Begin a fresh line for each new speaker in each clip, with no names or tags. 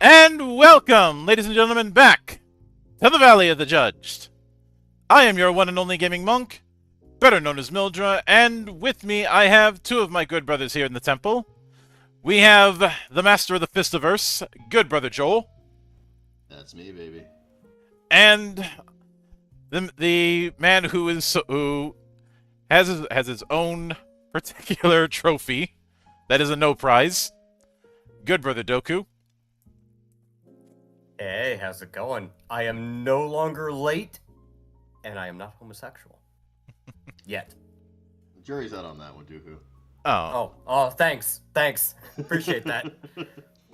And welcome, ladies and gentlemen, back to the Valley of the Judged. I am your one and only gaming monk, better known as Mildra, and with me I have two of my good brothers here in the temple. We have the master of the Fistiverse, good brother Joel,
That's me, baby.
and the man who has his own particular trophy that is a no prize, good brother Doku.
Hey, how's it going? I am no longer late, and I am not homosexual. Yet.
The jury's out on that one, Dooku.
Oh,
Thanks. Appreciate that.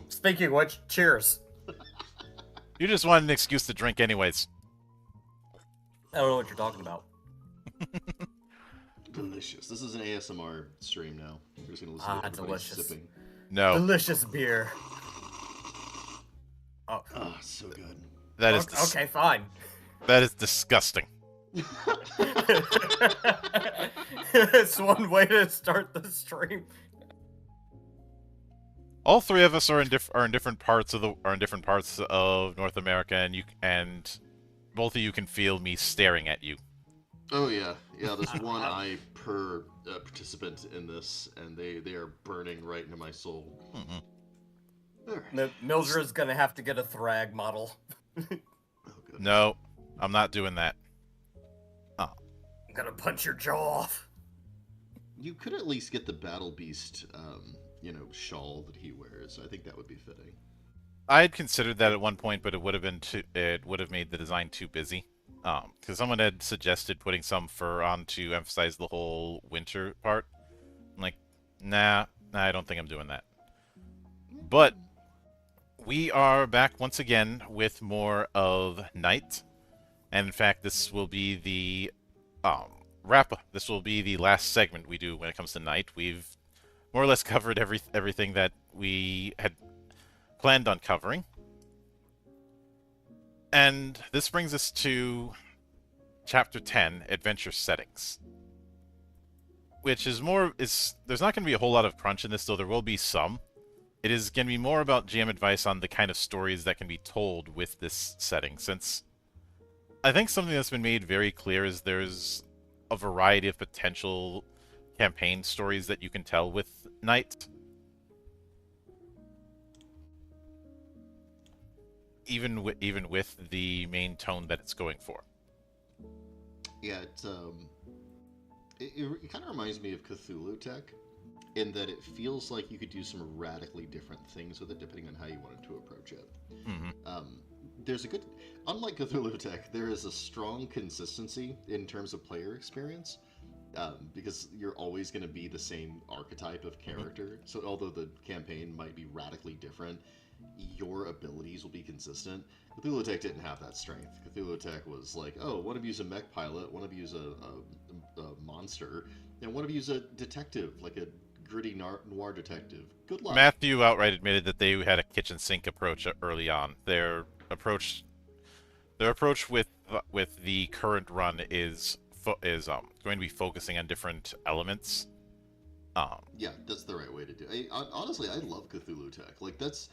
Speaking of which, cheers.
you just wanted an excuse to drink anyways.
I don't know what you're talking about.
Delicious. This is an ASMR stream now. We're just gonna listen to everybody
Delicious.
sipping.
No,
Delicious beer. Oh,
Oh, so good.
that is
okay, fine.
that is disgusting.
It's one way to start the stream.
All three of us are in different parts of North America, and both of you can feel me staring at you.
Oh yeah, there's one eye per participant in this, and they are burning right into my soul.
Mm-mm.
Alright.
Mildred's gonna have to get a Thrag model.
Oh, good.
No, I'm not doing that.
I'm gonna punch your jaw off.
You could at least get the Battle Beast, shawl that he wears. I think that would be fitting.
I had considered that at one point, but it would have made the design too busy. Because someone had suggested putting some fur on to emphasize the whole winter part. I'm like, nah, I don't think I'm doing that. But we are back once again with more of Night, and in fact, this will be the wrap. This will be the last segment we do when it comes to Night. We've more or less covered everything that we had planned on covering, and this brings us to Chapter 10, Adventure Settings, which is there's not going to be a whole lot of crunch in this, though there will be some. It is going to be more about GM advice on the kind of stories that can be told with this setting, since I think something that's been made very clear is there's a variety of potential campaign stories that you can tell with Night. Even with the main tone that it's going for.
Yeah, it kind of reminds me of Cthulhu Tech, in that it feels like you could do some radically different things with it depending on how you wanted to approach it.
Mm-hmm.
Unlike Cthulhu Tech, there is a strong consistency in terms of player experience, because you're always going to be the same archetype of character. So although the campaign might be radically different, your abilities will be consistent. Cthulhu Tech didn't have that strength. Cthulhu Tech was like, oh, one of you's a mech pilot, one of you's a monster, and one of you's a detective, like a gritty noir detective. Good luck.
Matthew outright admitted that they had a kitchen sink approach early on. Their approach with the current run is going to be focusing on different elements.
Yeah, that's the right way to do it. Honestly, I love Cthulhu Tech. Like, that's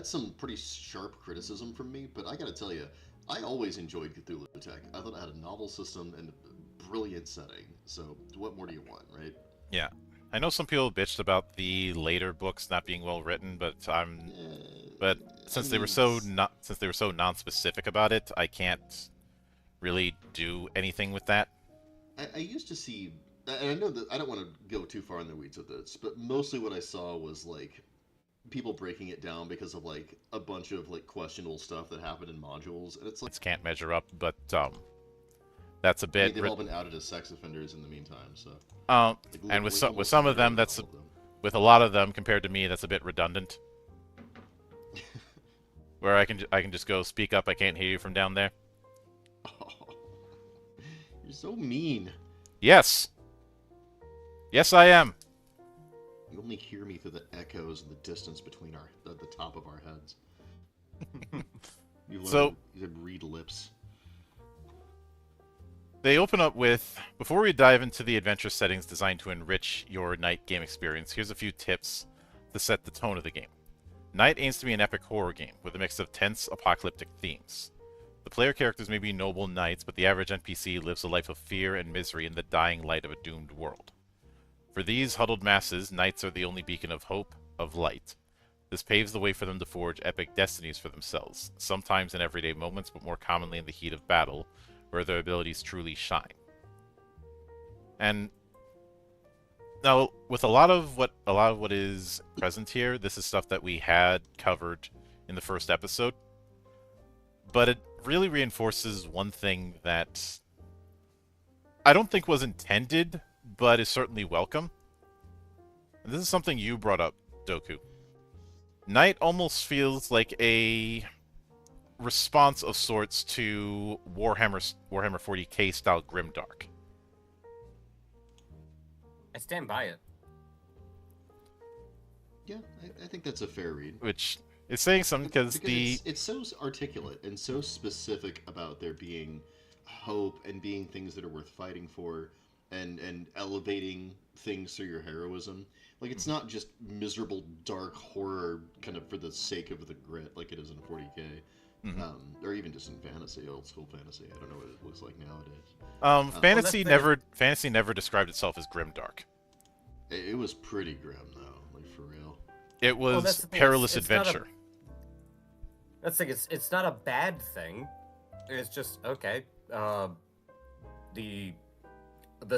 some pretty sharp criticism from me, but I gotta tell you, I always enjoyed Cthulhu Tech. I thought it had a novel system and a brilliant setting. So, what more do you want, right?
Yeah. I know some people bitched about the later books not being well written, but since they were so non-specific about it, I can't really do anything with that.
I used to see, and I know that I don't want to go too far in the weeds with this, but mostly what I saw was like people breaking it down because of like a bunch of like questionable stuff that happened in modules, and it's like
It can't measure up, but that's a bit.
they've all been outed as sex offenders in the meantime. So
And with some of them, with a lot of them compared to me, that's a bit redundant. Where I can just go, speak up, I can't hear you from down there.
Oh, you're so mean.
Yes. Yes, I am.
You only hear me through the echoes and the distance between the top of our heads. You read lips.
They open up with, before we dive into the adventure settings designed to enrich your night game experience, here's a few tips to set the tone of the game. Knight aims to be an epic horror game with a mix of tense, apocalyptic themes. The player characters may be noble knights, but the average NPC lives a life of fear and misery in the dying light of a doomed world. For these huddled masses, knights are the only beacon of hope, of light. This paves the way for them to forge epic destinies for themselves, sometimes in everyday moments, but more commonly in the heat of battle, where their abilities truly shine. And now, with a lot of what is present here, this is stuff that we had covered in the first episode, but it really reinforces one thing that I don't think was intended, but is certainly welcome. And this is something you brought up, Doku. Knight almost feels like a response of sorts to Warhammer 40k style Grimdark.
I stand by it.
Yeah, I think that's a fair read.
Which is saying something because
it's so articulate and so specific about there being hope and being things that are worth fighting for, and elevating things through your heroism. Like, it's not just miserable dark horror kind of for the sake of the grit like it is in 40k. Or even just in fantasy, old school fantasy. I don't know what it looks like nowadays.
Fantasy never described itself as grimdark.
It was pretty grim though, like for real.
It was perilous adventure.
That's the thing. It's not a bad thing. It's just okay. The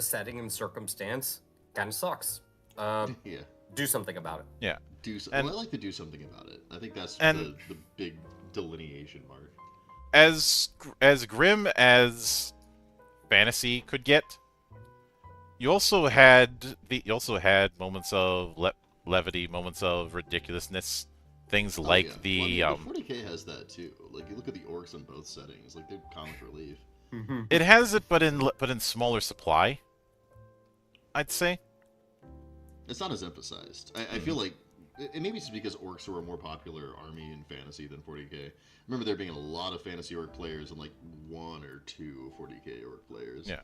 setting and circumstance kind of sucks.
Yeah.
Do something about it.
Yeah.
I like to do something about it. I think that's the big delineation mark.
As grim as fantasy could get, you also had moments of levity, moments of ridiculousness, things like
yeah. 40k has that too. Like, you look at the orcs in both settings, like they're comic relief.
It has it, but in smaller supply, I'd say.
It's not as emphasized. I feel like, and maybe it's because orcs were a more popular army in fantasy than 40k. I remember there being a lot of fantasy orc players and like 1 or 2 40k orc players.
Yeah.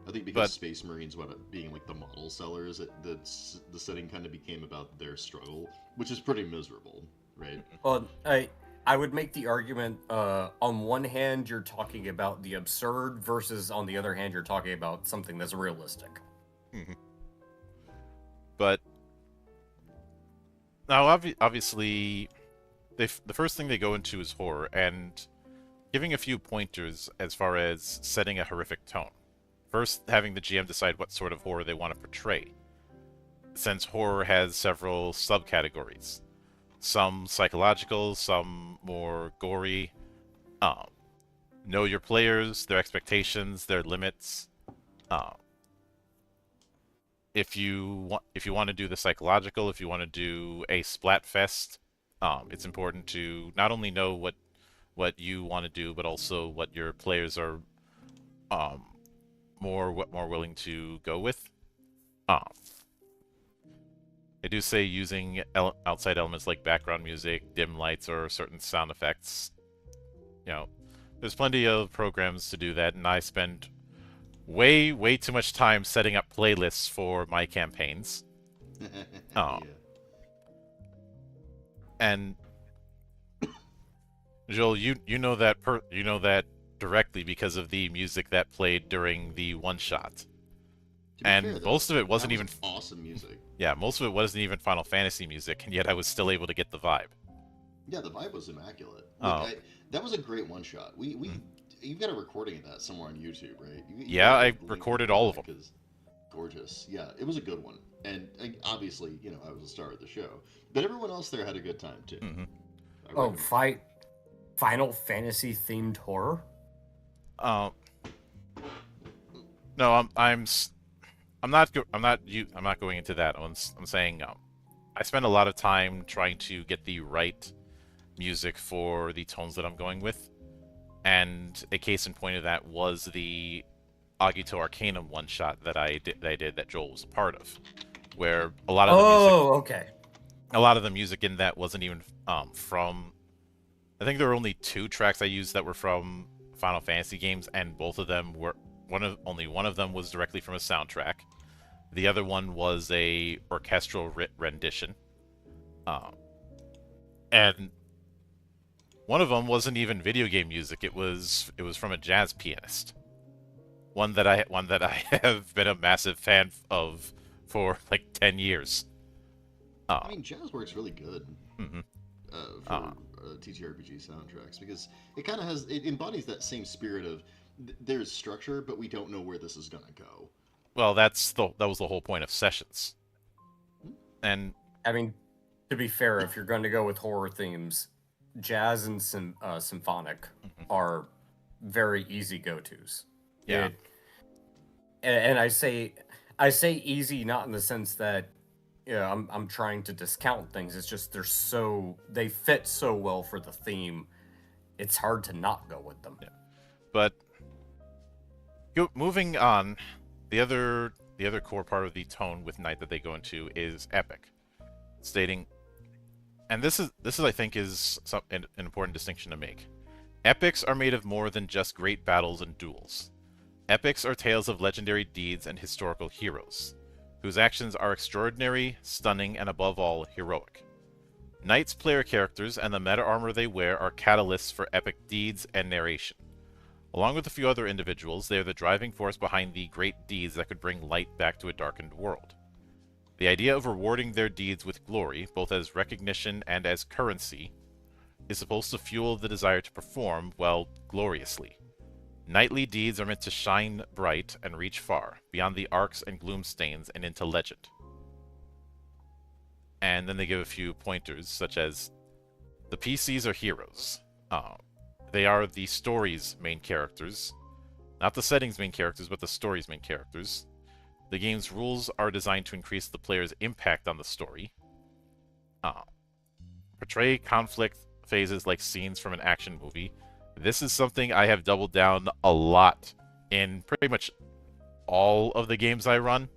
I think because Space Marines wound up being like the model sellers, the setting kind of became about their struggle, which is pretty miserable, right?
Well, I would make the argument, on one hand, you're talking about the absurd, versus on the other hand, you're talking about something that's realistic.
But now, obviously, the first thing they go into is horror, and giving a few pointers as far as setting a horrific tone. First, having the GM decide what sort of horror they want to portray, since horror has several subcategories. Some psychological, some more gory. Know your players, their expectations, their limits. If you want to do the psychological, if you want to do a splat fest, it's important to not only know what you want to do, but also what your players are more willing to go with. I do say using outside elements like background music, dim lights, or certain sound effects. There's plenty of programs to do that, and I spend way too much time setting up playlists for my campaigns.
Yeah.
And Joel, you know that directly because of the music that played during the one shot. And
fair,
most of it wasn't even
awesome music.
Yeah, most of it wasn't even Final Fantasy music, and yet I was still able to get the vibe.
Yeah, the vibe was immaculate.
Oh.
That was a great one shot. You've got a recording of that somewhere on YouTube, right?
Yeah, I recorded all of them.
Gorgeous. Yeah, it was a good one. And obviously, I was a star of the show. But everyone else there had a good time, too.
Final Fantasy themed horror?
No, I'm not going into that. I'm saying I spend a lot of time trying to get the right music for the tones that I'm going with. And a case in point of that was the Agito Arcanum one shot that I did that Joel was a part of, where a lot of the music in that wasn't even from. I think there were only 2 tracks I used that were from Final Fantasy games, and both of them were only one of them was directly from a soundtrack. The other one was a orchestral rendition. And one of them wasn't even video game music. It was from a jazz pianist. One that I have been a massive fan of for like 10 years.
I mean, jazz works really good
Mhm.
for TTRPG soundtracks because it embodies that same spirit of there's structure, but we don't know where this is gonna go.
Well, that was the whole point of Sessions. And
I mean, to be fair, if you're going to go with horror themes, jazz and symphonic are very easy go-tos.
Yeah.
And I say easy not in the sense that I'm trying to discount things. It's just they fit so well for the theme. It's hard to not go with them.
Yeah. But moving on, the other core part of the tone with Night that they go into is epic, stating, and this is I think is an important distinction to make. Epics are made of more than just great battles and duels. Epics are tales of legendary deeds and historical heroes, whose actions are extraordinary, stunning, and above all, heroic. Knight's player characters and the meta armor they wear are catalysts for epic deeds and narration. Along with a few other individuals, they are the driving force behind the great deeds that could bring light back to a darkened world. The idea of rewarding their deeds with glory, both as recognition and as currency, is supposed to fuel the desire to perform, well, gloriously. Knightly deeds are meant to shine bright and reach far, beyond the arcs and gloom stains and into legend. And then they give a few pointers, such as, the PCs are heroes. They are the story's main characters. Not the setting's main characters, but the story's main characters. The game's rules are designed to increase the player's impact on the story. Portray conflict phases like scenes from an action movie. This is something I have doubled down a lot in pretty much all of the games I run.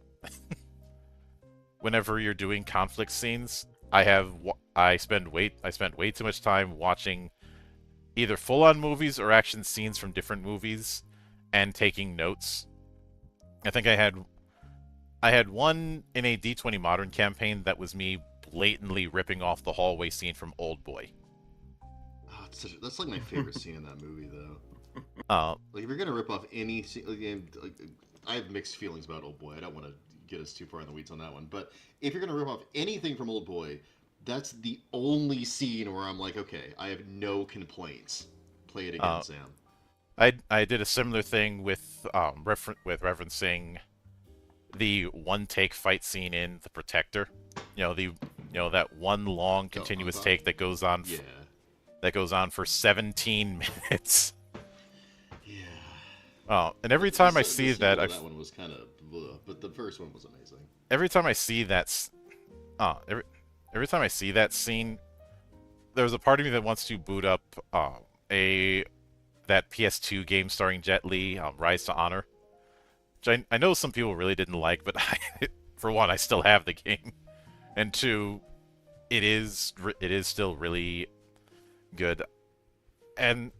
Whenever you're doing conflict scenes, I spent way too much time watching either full-on movies or action scenes from different movies and taking notes. I think I had one in a D20 Modern campaign that was me blatantly ripping off the hallway scene from Old Boy.
That's like my favorite scene in that movie, though. Like, if you're gonna rip off any scene, like, I have mixed feelings about Old Boy. I don't want to get us too far in the weeds on that one. But if you're gonna rip off anything from Old Boy, that's the only scene where I'm like, okay, I have no complaints. Play it again, Sam.
I did a similar thing with referencing the one-take fight scene in The Protector. That one long continuous take that goes on.
Yeah.
That goes on for 17 minutes.
Yeah.
And every time I see that,
that one was kind of, but the first one was amazing.
Every time I see that, every time I see that scene, there's a part of me that wants to boot up that PS2 game starring Jet Li, Rise to Honor, which I know some people really didn't like, but for one, I still have the game, and two, it is still really good. And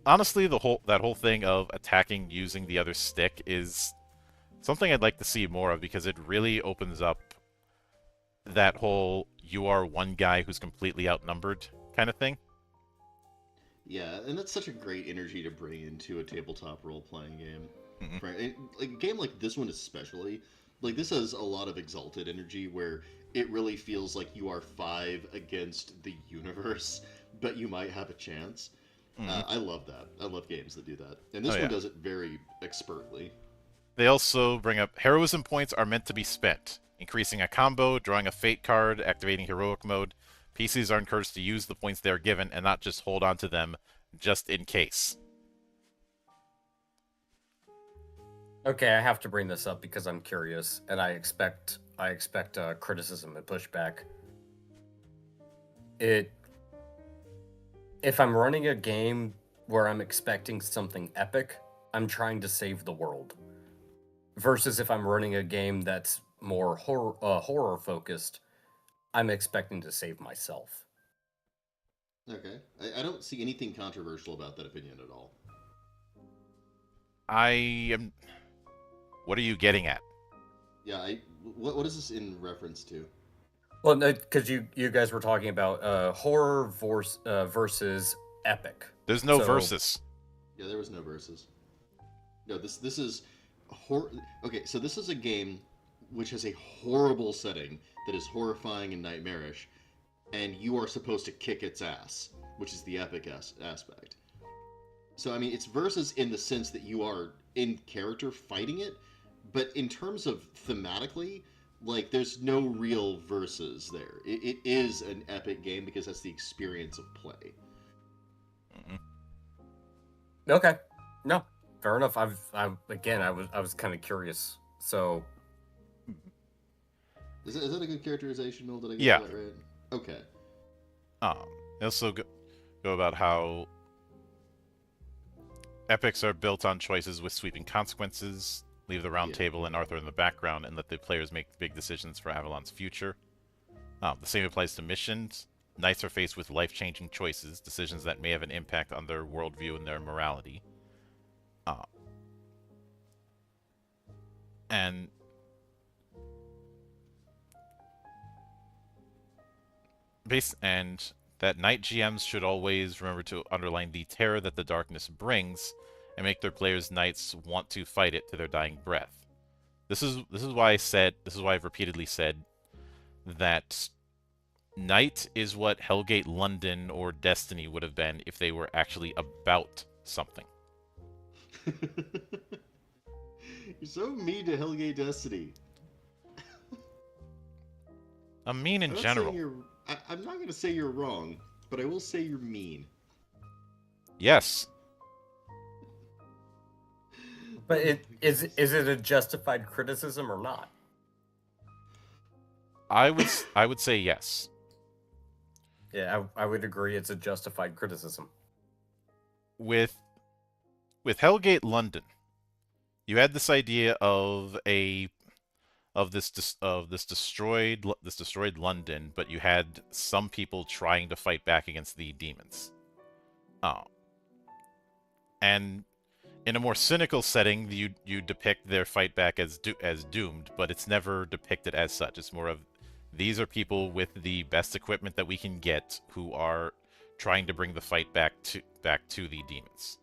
honestly, that whole thing of attacking using the other stick is something I'd like to see more of, because it really opens up that whole you are one guy who's completely outnumbered kind of thing.
Yeah, and that's such a great energy to bring into a tabletop role-playing game.
Mhm.
Right? A game like this one especially, like, this has a lot of exalted energy where it really feels like you are 5 against the universe, but you might have a chance. I love that. I love games that do that. And this one does it very expertly.
They also bring up heroism points are meant to be spent. Increasing a combo, drawing a fate card, activating heroic mode. PCs are encouraged to use the points they are given and not just hold on to them just in case.
Okay, I have to bring this up because I'm curious, and I expect criticism and pushback. If I'm running a game where I'm expecting something epic, I'm trying to save the world. Versus if I'm running a game that's more horror focused, I'm expecting to save myself.
Okay. I don't see anything controversial about that opinion at all.
What are you getting at?
Yeah, what is this in reference to?
Well, no, because you guys were talking about horror versus epic.
There's no
So-
versus.
Yeah, there was no versus. No, this is hor. Okay, so this is a game which has a horrible setting that is horrifying and nightmarish, and you are supposed to kick its ass, which is the epic aspect. So I mean, it's versus in the sense that you are in character fighting it, but in terms of thematically, like there's no real versus there. It is an epic game because that's the experience of play.
Okay, no, fair enough. I was kind of curious. So
Is that a good characterization, Will? Did I get
Yeah.
that right? Okay.
They also go about how epics are built on choices with sweeping consequences, leave the round
Yeah.
table and Arthur in the background, and let the players make big decisions for Avalon's future. The same applies to missions. Knights are faced with life-changing choices, decisions that may have an impact on their worldview and their morality. And that knight GMs should always remember to underline the terror that the darkness brings, and make their players' knights want to fight it to their dying breath. This is why I've repeatedly said that Knight is what Hellgate London or Destiny would have been if they were actually about something.
You're so mean to Hellgate Destiny.
I'm mean in
I'm not
general.
saying I'm not going to say you're wrong, but I will say you're mean.
Yes.
but is it a justified criticism or not?
I would say yes.
Yeah, I would agree. It's a justified criticism.
With Hellgate London, you had this idea of this destroyed London, but you had some people trying to fight back against the demons. And in a more cynical setting, you depict their fight back as doomed, but it's never depicted as such. It's more of, these are people with the best equipment that we can get who are trying to bring the fight back to the demons.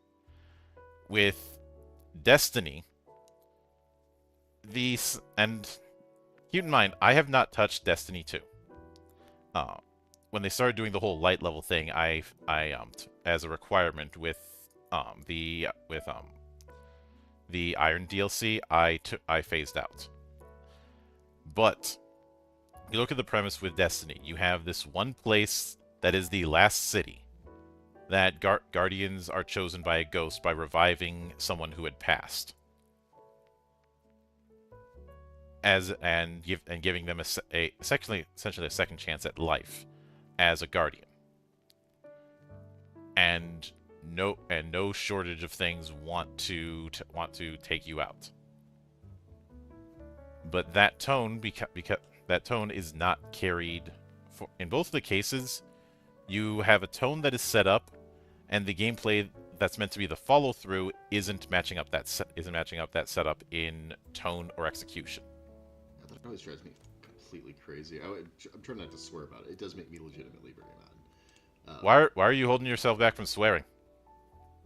With Destiny, and keep in mind, I have not touched Destiny 2. When they started doing the whole light level thing, I as a requirement with the Iron DLC, I phased out. But you look at the premise with Destiny, you have this one place that is the last city that guardians are chosen by a ghost by reviving someone who had passed, and giving them essentially a second chance at life as a guardian. And no shortage of things want to take you out. But that tone that tone is not carried in both of the cases. You have a tone that is set up, and the gameplay that's meant to be the follow through isn't matching up that setup in tone or execution.
That always drives me completely crazy. I'm trying not to swear about it. It does make me legitimately very mad.
Why are you holding yourself back from swearing?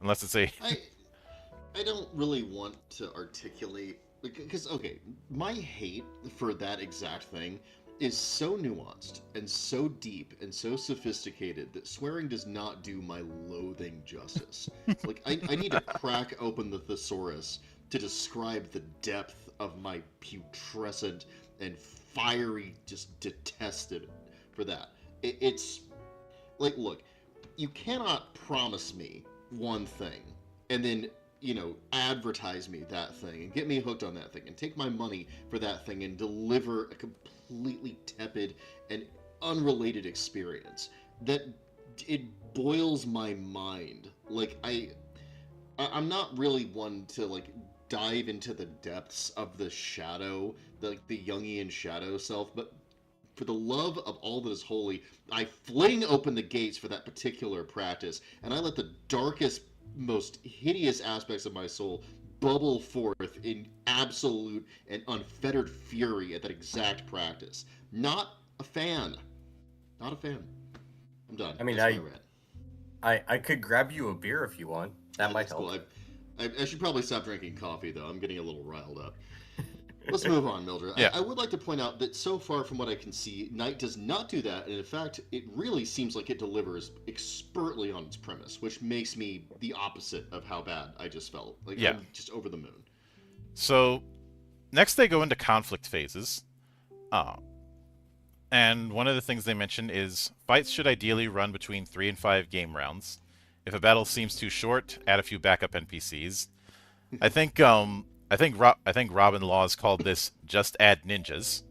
Unless it's a
I don't really want to articulate, because okay, my hate for that exact thing is so nuanced and so deep and so sophisticated that swearing does not do my loathing justice. Like I need to crack open the thesaurus to describe the depth of my putrescent and fiery just detested for that. It's like, look, you cannot promise me one thing and then, advertise me that thing and get me hooked on that thing and take my money for that thing and deliver a completely tepid and unrelated experience that it boils my mind. Like I'm not really one to dive into the depths of the shadow, the Jungian shadow self, but for the love of all that is holy, I fling open the gates for that particular practice, and I let the darkest, most hideous aspects of my soul bubble forth in absolute and unfettered fury at that exact practice. Not a fan. Not a fan. I'm done.
I mean,
That's my rant.
I could grab you a beer if you want. That might
That's
help.
cool. I should probably stop drinking coffee, though. I'm getting a little riled up. Let's move on, Mildred.
Yeah.
I would like to point out that so far from what I can see, Knight does not do that, and in fact, it really seems like it delivers expertly on its premise, which makes me the opposite of how bad I just felt. Like,
Yeah.
I'm just over the moon.
So, next they go into conflict phases. And one of the things they mention is fights should ideally run between 3 and 5 game rounds. If a battle seems too short, add a few backup NPCs. I think Robin Laws called this just add ninjas.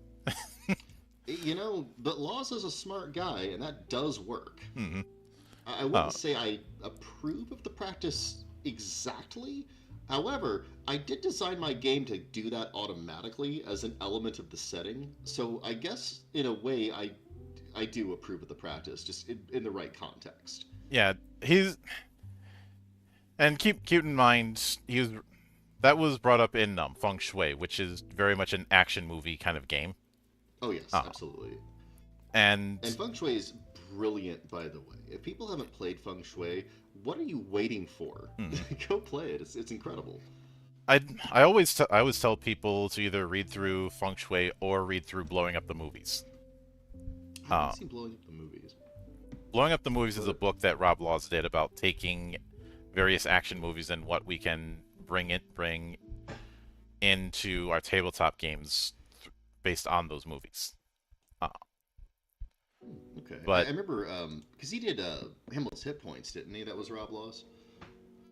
You know, but Laws is a smart guy, and that does work.
Hmm.
I wouldn't say I approve of the practice exactly. However, I did design my game to do that automatically as an element of the setting. So I guess in a way I do approve of the practice, just in the right context.
Yeah, and keep in mind that was brought up in Feng Shui, which is very much an action movie kind of game.
Oh yes, absolutely.
And
Feng Shui is brilliant, by the way. If people haven't played Feng Shui, what are you waiting for? Go play it. It's incredible.
I always tell people to either read through Feng Shui or read through Blowing Up the Movies.
I haven't seen Blowing Up the Movies.
Blowing Up the Movies is a book that Rob Laws did about taking various action movies and what we can bring into our tabletop games based on those movies.
Okay.
But
I remember, because he did Hamlet's Hit Points, didn't he? That was Rob Laws?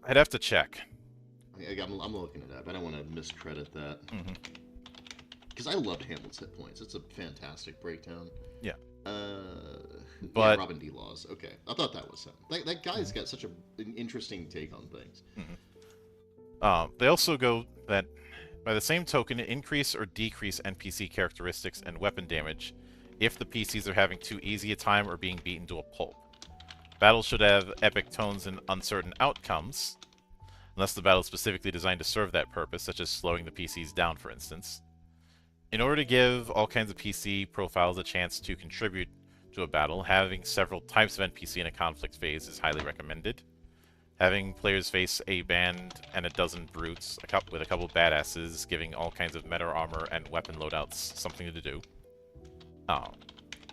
I'd have to check.
I'm looking it up. I don't want to miscredit that. Because I loved Hamlet's Hit Points. It's a fantastic breakdown.
Yeah.
But Robin D. Laws. Okay. I thought that was him. That guy's got such an interesting take on things.
They also go that, by the same token, increase or decrease NPC characteristics and weapon damage if the PCs are having too easy a time or being beaten to a pulp. Battles should have epic tones and uncertain outcomes, unless the battle is specifically designed to serve that purpose, such as slowing the PCs down, for instance. In order to give all kinds of PC profiles a chance to contribute to a battle, having several types of NPC in a conflict phase is highly recommended. Having players face a band and a dozen brutes, with a couple badasses, giving all kinds of meta armor and weapon loadouts something to do.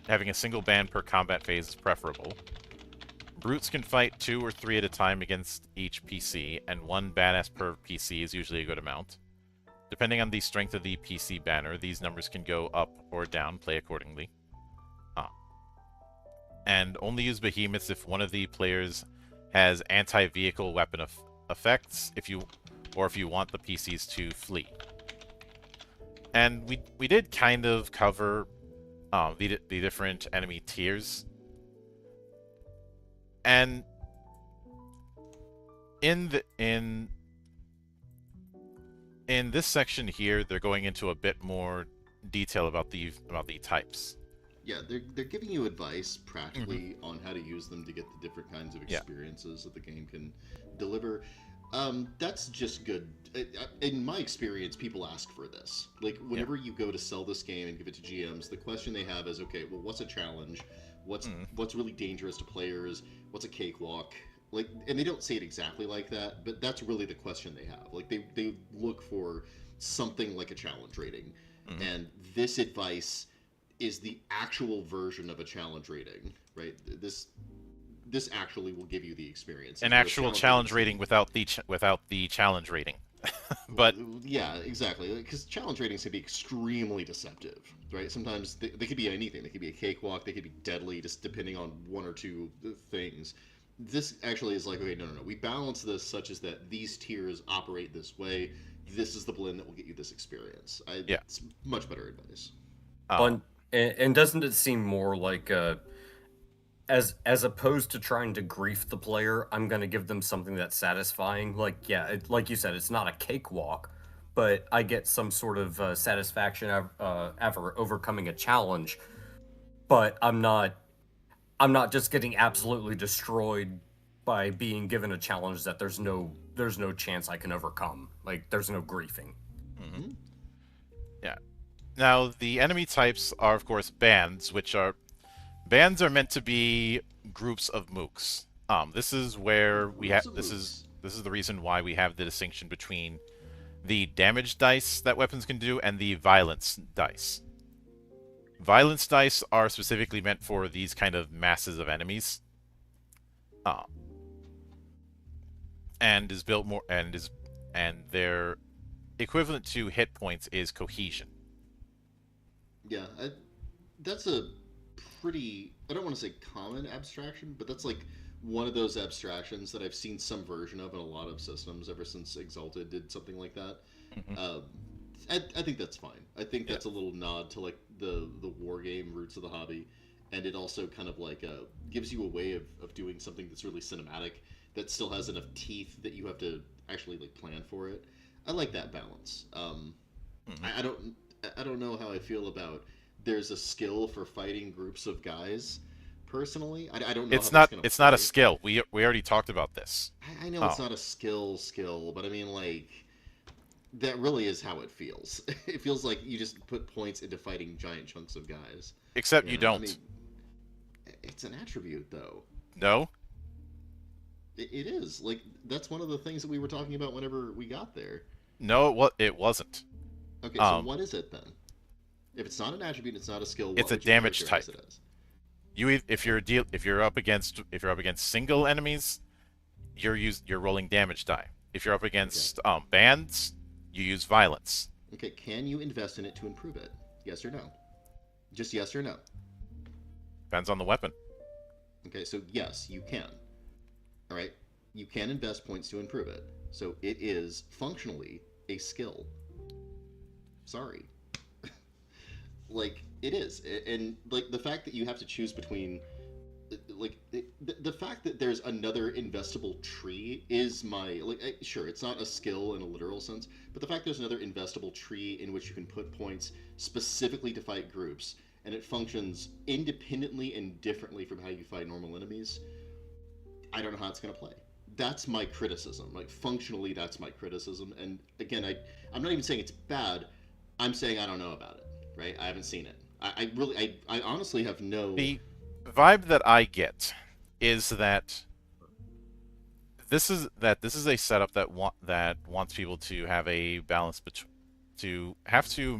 Having a single band per combat phase is preferable. Brutes can fight 2 or 3 at a time against each PC, and 1 badass per PC is usually a good amount. Depending on the strength of the PC banner, these numbers can go up or down, play accordingly. And only use behemoths if one of the players has anti-vehicle weapon effects, if you want the PCs to flee. And we did kind of cover the different enemy tiers. And in this section here, they're going into a bit more detail about the types.
Yeah, they're giving you advice practically on how to use them to get the different kinds of experiences that the game can deliver. That's just good. In my experience, people ask for this. Like, whenever you go to sell this game and give it to GMs, the question they have is, okay, well, what's a challenge? What's really dangerous to players? What's a cakewalk? Like, and they don't say it exactly like that, but that's really the question they have. Like, they look for something like a challenge rating. And this advice is the actual version of a challenge rating, right? This actually will give you the experience.
An actual challenge rating without the challenge rating. But
yeah, exactly. Because challenge ratings can be extremely deceptive, right? Sometimes they could be anything. They could be a cakewalk. They could be deadly, just depending on 1 or 2 things. This actually is like, okay, no. We balance this such as that these tiers operate this way. This is the blend that will get you this experience. It's much better advice.
And doesn't it seem more like as opposed to trying to grief the player, I'm going to give them something that's satisfying. Like, like you said, it's not a cakewalk, but I get some sort of satisfaction after overcoming a challenge. But I'm not just getting absolutely destroyed by being given a challenge that there's no chance I can overcome. Like, there's no griefing.
Yeah. Now, the enemy types are, of course, bands, which are bands are meant to be groups of mooks. This is where we have
Groups of
this is the reason why we have the distinction between the damage dice that weapons can do and the violence dice. Violence dice are specifically meant for these kind of masses of enemies, uh, and is built more and their equivalent to hit points is cohesion.
Yeah, that's a pretty, I don't want to say common abstraction, but that's like one of those abstractions that I've seen some version of in a lot of systems ever since Exalted did something like that.
Mhm.
I think that's fine. I think
Yeah.
that's a little nod to like the war game roots of the hobby, and it also kind of like gives you a way of doing something that's really cinematic that still has enough teeth that you have to actually like plan for it. I like that balance.
Mhm.
I don't know how I feel about there's a skill for fighting groups of guys. Personally, I don't know how that's gonna
It's not a
play.
skill. We already talked about this.
I know it's
Oh,
not a skill, but I mean like that really is how it feels. It feels like you just put points into fighting giant chunks of guys.
except
You
you
know, I mean,
don't.
it's an attribute though.
No,
It is like that's one of the things that we were talking about whenever we got there.
no, it wasn't.
Okay, so
Um,
what is it then? If it's not an attribute, it's not a skill.
it's
What
a
would you
damage type.
characterize it as?
If you're up against single enemies, you're rolling damage die. If you're up
Okay.
against bands, you use violence.
Okay, can you invest in it to improve it? Yes or no? Just yes or no.
Depends on the weapon.
Okay, so yes, you can. All right, you can invest points to improve it. So it is functionally a skill. Sorry, like it is, and like the fact that you have to choose between, like the fact that there's another investable tree is my like sure it's not a skill in a literal sense, but the fact there's another investable tree in which you can put points specifically to fight groups and it functions independently and differently from how you fight normal enemies. I don't know how it's going to play. That's my criticism. Like functionally, that's my criticism. And again, I'm not even saying it's bad. I'm saying I don't know about it. Right? I haven't seen it. I really, I honestly have no.
The vibe that I get is that this is a setup that wants people to have a balance between to have to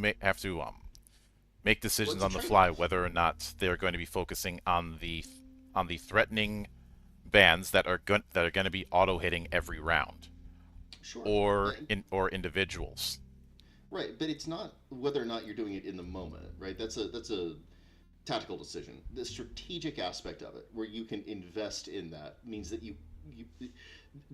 make
Well,
decisions
it's a
on the fly
trade-off.
whether or not they're going to be focusing on the threatening bands that are going to be auto hitting every round
Sure.
or individuals.
Right, but it's not whether or not you're doing it in the moment. Right. That's a tactical decision. The strategic aspect of it, where you can invest in that, means that you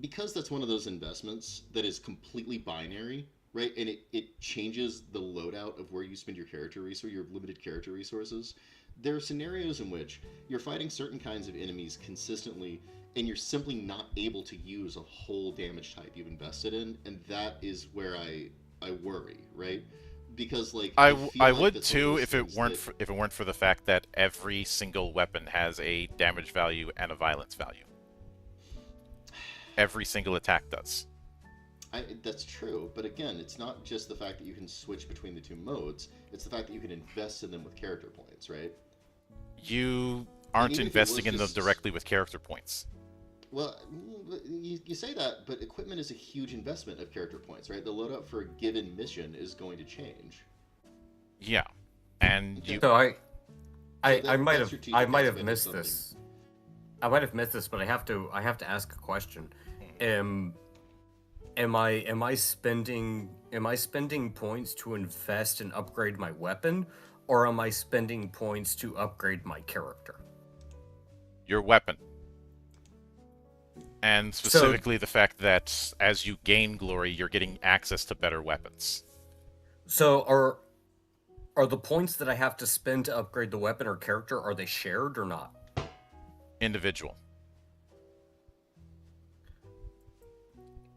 because that's one of those investments that is completely binary, right? And it changes the loadout of where you spend your character resource, your limited character resources. There are scenarios in which you're fighting certain kinds of enemies consistently, and you're simply not able to use a whole damage type you've invested in, and that is where I worry, right? Because like I feel
I
like
would
that's one of
too
those things that
if it weren't for the fact that every single weapon has a damage value and a violence value. Every single attack does.
that's true, but again, it's not just the fact that you can switch between the two modes. It's the fact that you can invest in them with character points, right?
You
And
aren't
even if it was
investing in them
just
directly with character points.
well, you say that, but equipment is a huge investment of character points, right? The loadout for a given mission is going to change.
Yeah. And
Okay,
you
So
so
I
that
I
strategic
might have
aspect is
missed
something.
this. I might have missed this, but I have to ask a question. Um, am I spending points to invest and upgrade my weapon, or am I spending points to upgrade my character?
your weapon. And
So
specifically the fact that as you gain glory, you're getting access to better weapons.
so are the points that I have to spend to upgrade the weapon or character, are they shared or not?
Individual.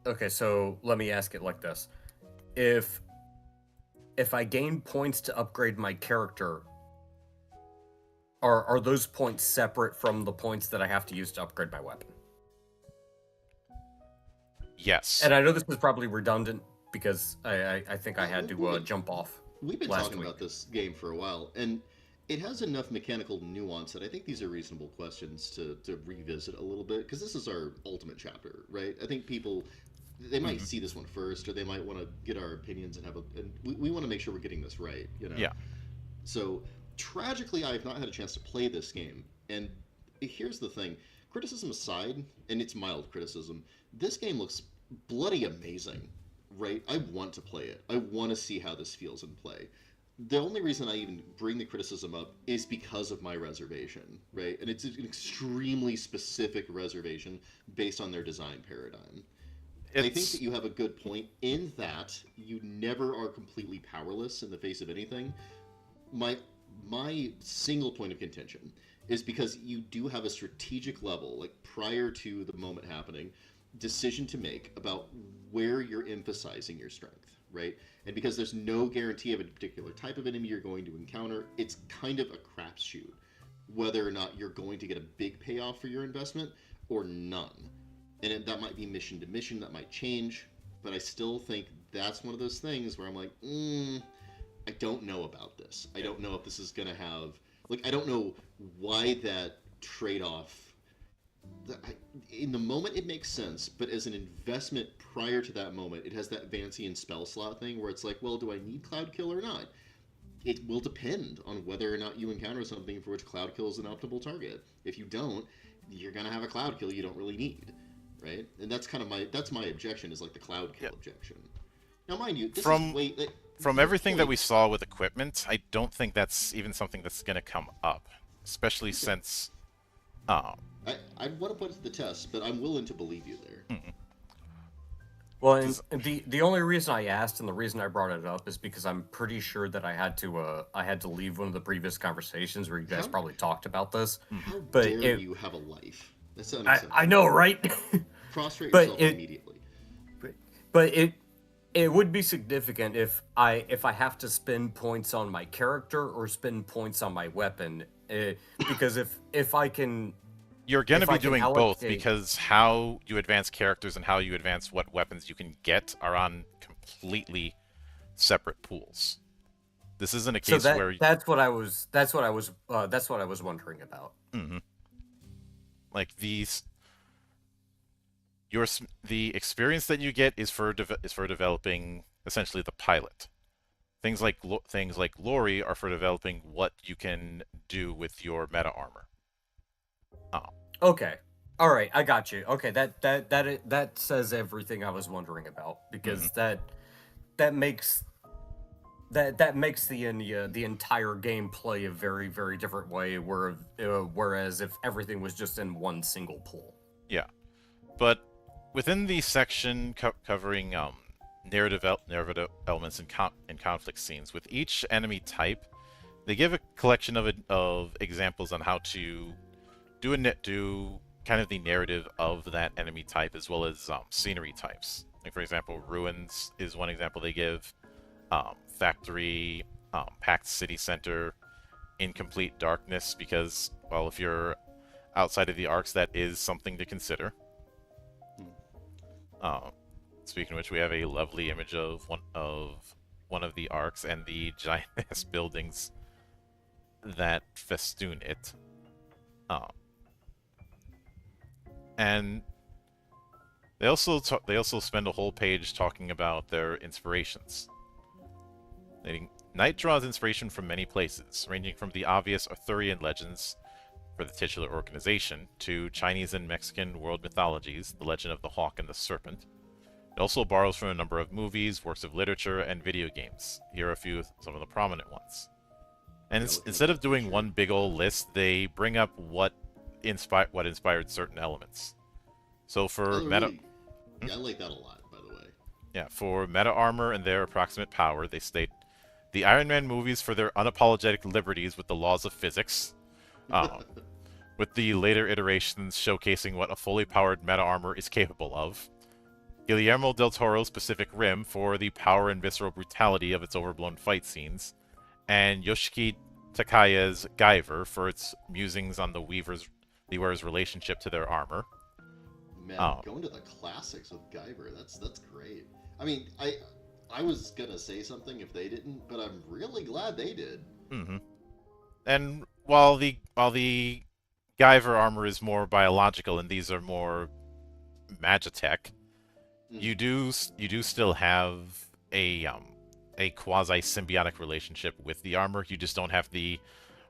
Okay, so let me ask it like this. If I gain points to upgrade my character, are those points separate from the points that I have to use to upgrade my weapon?
Yes.
And I know this is probably redundant because I think I
Well,
had to
well,
jump off.
we've been
last
talking
week.
about this game for a while, and it has enough mechanical nuance that I think these are reasonable questions to revisit a little bit, because this is our ultimate chapter, right? I think people, they might
Mhm.
see this one first, or they might want to get our opinions and and we want to make sure we're getting this right, you know?
Yeah.
So, tragically, I've not had a chance to play this game, and here's the thing: criticism aside, and it's mild criticism, this game looks bloody amazing, right? I want to play it. I want to see how this feels in play. The only reason I even bring the criticism up is because of my reservation, right? And it's an extremely specific reservation based on their design paradigm. I think
It's
that you have a good point in that you never are completely powerless in the face of anything. My single point of contention is because you do have a strategic level, like prior to the moment happening, decision to make about where you're emphasizing your strength, right? And because there's no guarantee of a particular type of enemy you're going to encounter, it's kind of a crapshoot whether or not you're going to get a big payoff for your investment or none. And that might be mission to mission, that might change, but I still think that's one of those things where I'm like, I don't know about this. I don't know if this is going to have, like, I don't know why that trade off. In the moment, it makes sense, but as an investment prior to that moment, it has that fancy and spell slot thing where it's like, well, do I need Cloud Kill or not? It will depend on whether or not you encounter something for which Cloud Kill is an optimal target. If you don't, you're going to have a Cloud Kill you don't really need, right? And that's kind of my objection, is like the Cloud Kill
yeah.
objection. Now, mind you, this
From
is way.
from
Your
everything that
point.
we saw with equipment, I don't think that's even something that's going to come up, especially
Okay.
since um
I want to put it to the test, but I'm willing to believe you there.
mm,
Well,
'cause-
and the only reason I asked and the reason I brought it up is because I'm pretty sure that I had to leave one of the previous conversations where you guys
How
probably talked about this.
how
But
dare you have a life? That's
I
unacceptable.
know, right?
Prostrate
but
yourself
it
immediately.
but it would be significant if I have to spend points on my character or spend points on my weapon, because if I can
you're going to
if
be
I can
doing both
allocate.
because how you advance characters and how you advance what weapons you can get are on completely separate pools. This isn't a
So
case where
that's what I was wondering about.
Mhm. Like the experience that you get is for developing essentially the pilot. Things like Lori are for developing what you can do with your meta armor. Oh,
Okay. All right, I got you. Okay, that says everything I was wondering about,
mhm.
because that makes that makes the entire game play a very very different way. Whereas if everything was just in one single pool.
Yeah. But within the section covering narrative elements and conflict scenes, with each enemy type, they give a collection of examples on how to do kind of the narrative of that enemy type, as well as scenery types. Like, for example, ruins is one example they give. Factory, packed city center, incomplete darkness, because, well, if you're outside of the arcs, that is something to consider. Uh, Speaking of which, we have a lovely image of one of the arcs and the giant ass buildings that festoon it. And they also spend a whole page talking about their inspirations. Knight draws inspiration from many places, ranging from the obvious Arthurian legends for the titular organization to Chinese and Mexican world mythologies, the legend of the hawk and the serpent. It also borrows from a number of movies, works of literature, and video games. Here are some of the prominent ones. And
Yeah, looking
instead
at
of
that
doing
picture.
one big old list, they bring up what inspired certain elements. So for
Oh,
meta,
really? Yeah, I like that a lot, by the way.
yeah, for meta armor and their approximate power, they state the Iron Man movies for their unapologetic liberties with the laws of physics, with the later iterations showcasing what a fully powered meta armor is capable of. Guillermo del Toro's Pacific Rim for the power and visceral brutality of its overblown fight scenes, and Yoshiki Takaya's Guyver for its musings on the wearer's relationship to their armor.
Man,
Oh,
going to the classics with Guyver, that's great. I mean, I was gonna say something if they didn't, but I'm really glad they did.
Hmm. And while the Guyver armor is more biological and these are more magitech, you
Mhm.
do still have a quasi symbiotic relationship with the armor. You just don't have the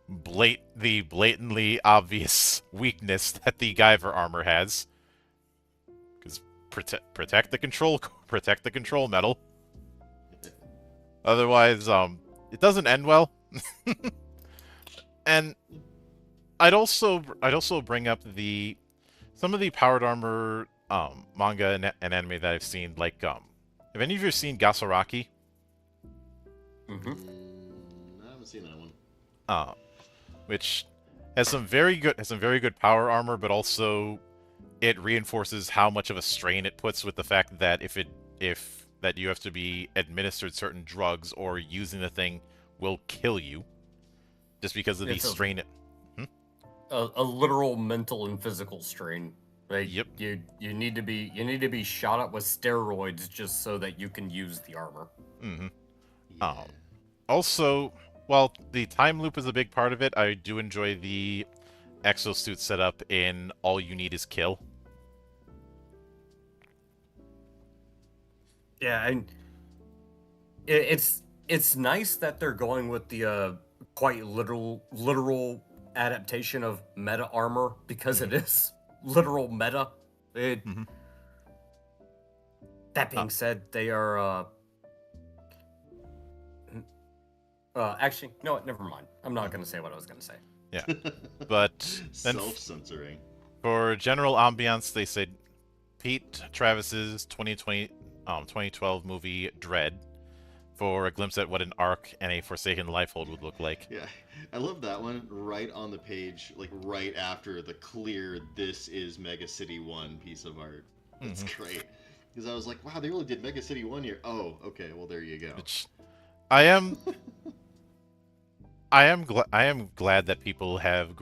blatantly obvious weakness that the Guyver armor has. Because protect the control protect the control metal. Otherwise, it doesn't end well. And I'd also bring up the some of the powered armor manga and anime that I've seen. Like, have any of you seen Gasuraki?
Hmm.
I haven't seen that one.
Uh, which has some very good power armor, but also it reinforces how much of a strain it puts with the fact that if that you have to be administered certain drugs or using the thing will kill you just because of the
It's
strain it. Hmm?
a literal mental and physical strain. Like
Yep.
you need to be shot up with steroids just so that you can use the armor.
Hmm.
Yeah.
Also, while the time loop is a big part of it, I do enjoy the exosuit setup in All You Need Is Kill.
Yeah, and it's nice that they're going with the quite literal adaptation of meta armor because
Mhm.
it is literal meta. It,
Mhm.
that
Uh,
being said, they are actually no, never mind. I'm not gonna say what I was gonna say.
yeah, but then
Self-censoring.
for general ambiance, they said Pete Travis's 2012 movie Dread for a glimpse at what an Ark and a Forsaken Lifehold would look like.
Yeah, I love that one right on the page, like right after the clear "This is Mega City 1" piece of art. That's
Hmm.
great. Because I was like, wow, they really did Mega City 1 here. Oh, okay, well, there you go.
Which I am I am glad that people have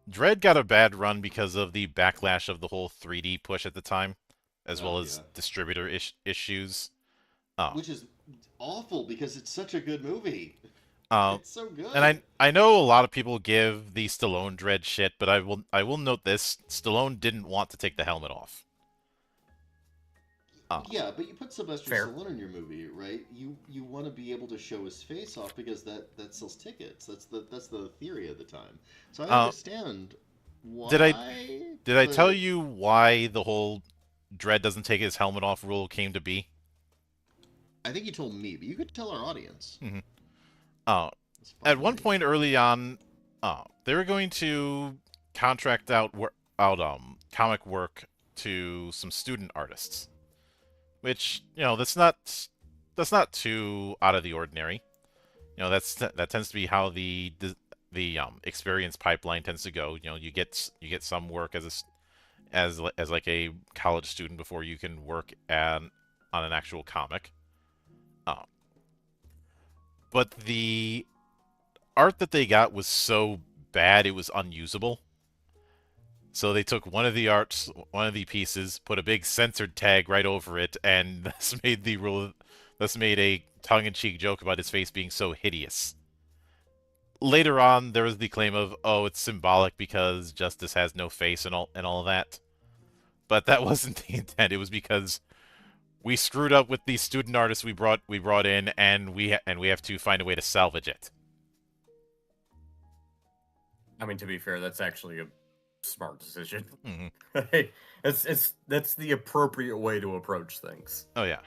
Dread got a bad run because of the backlash of the whole 3D push at the time, as well
Oh,
as
yeah.
distributor issues. Um,
Which is awful because it's such a good movie.
uh,
It's so
and
good.
I know a lot of people give the Stallone Dread shit, but I will note this: Stallone didn't want to take the helmet off.
Yeah, but you put Sylvester
Fair.
Stallone in your movie, right? You want to be able to show his face off because that sells tickets. That's the theory of the time. So I
Uh,
understand
did I
why,
did I tell
but
you why the whole Dread doesn't take his helmet off rule came to be?
I think you told me, but you could tell our audience.
Hmm. Uh,
It's
at
fine with
one
me.
point early on, they were going to contract out comic work to some student artists, which that's not too out of the ordinary. That tends to be how the experience pipeline tends to go. You get some work as like a college student before you can work on an actual comic. Uh, but the art that they got was so bad it was unusable. So they took one of the pieces, put a big censored tag right over it, and thus made a tongue-in-cheek joke about his face being so hideous. Later on, there was the claim of, oh, it's symbolic because Justice has no face and all of that. But that wasn't the intent. It was because we screwed up with the student artists we brought in, and we have to find a way to salvage it.
I mean, to be fair, that's actually a smart decision.
Hmm.
Hey, that's the appropriate way to approach things.
Oh yeah.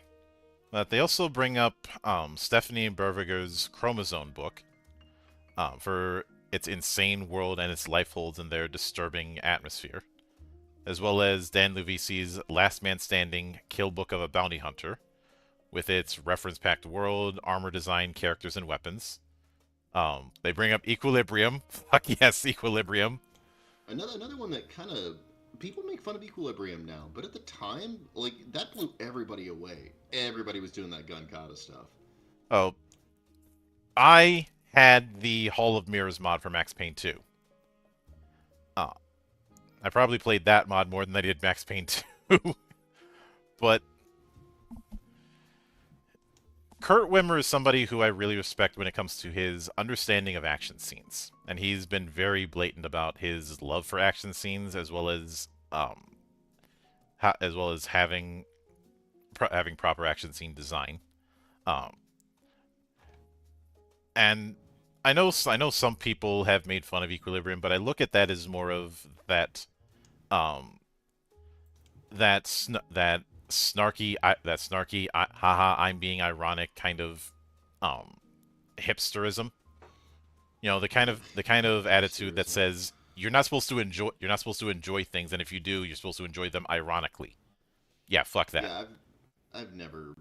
But they also bring up Stephanie Berviger's Chromosome book for its insane world and its life holds in their disturbing atmosphere, as well as Dan Levisi's Last Man Standing Kill Book of a Bounty Hunter, with its reference-packed world, armor design, characters, and weapons. They bring up Equilibrium. Fuck yes, Equilibrium.
Another one that kind of people make fun of Equilibrium now, but at the time, like that blew everybody away. Everybody was doing that Gun Kata stuff.
Oh, I had the Hall of Mirrors mod for Max Payne 2. Uh, I probably played that mod more than I did Max Payne 2. But Kurt Wimmer is somebody who I really respect when it comes to his understanding of action scenes, and he's been very blatant about his love for action scenes, as well as having proper action scene design. Um, and I know some people have made fun of Equilibrium, but I look at that as more of that snarky, haha, I'm being ironic kind of hipsterism. You know, the kind of attitude that says you're not supposed to enjoy things, and if you do, you're supposed to enjoy them ironically. Yeah, fuck that.
Yeah, I've never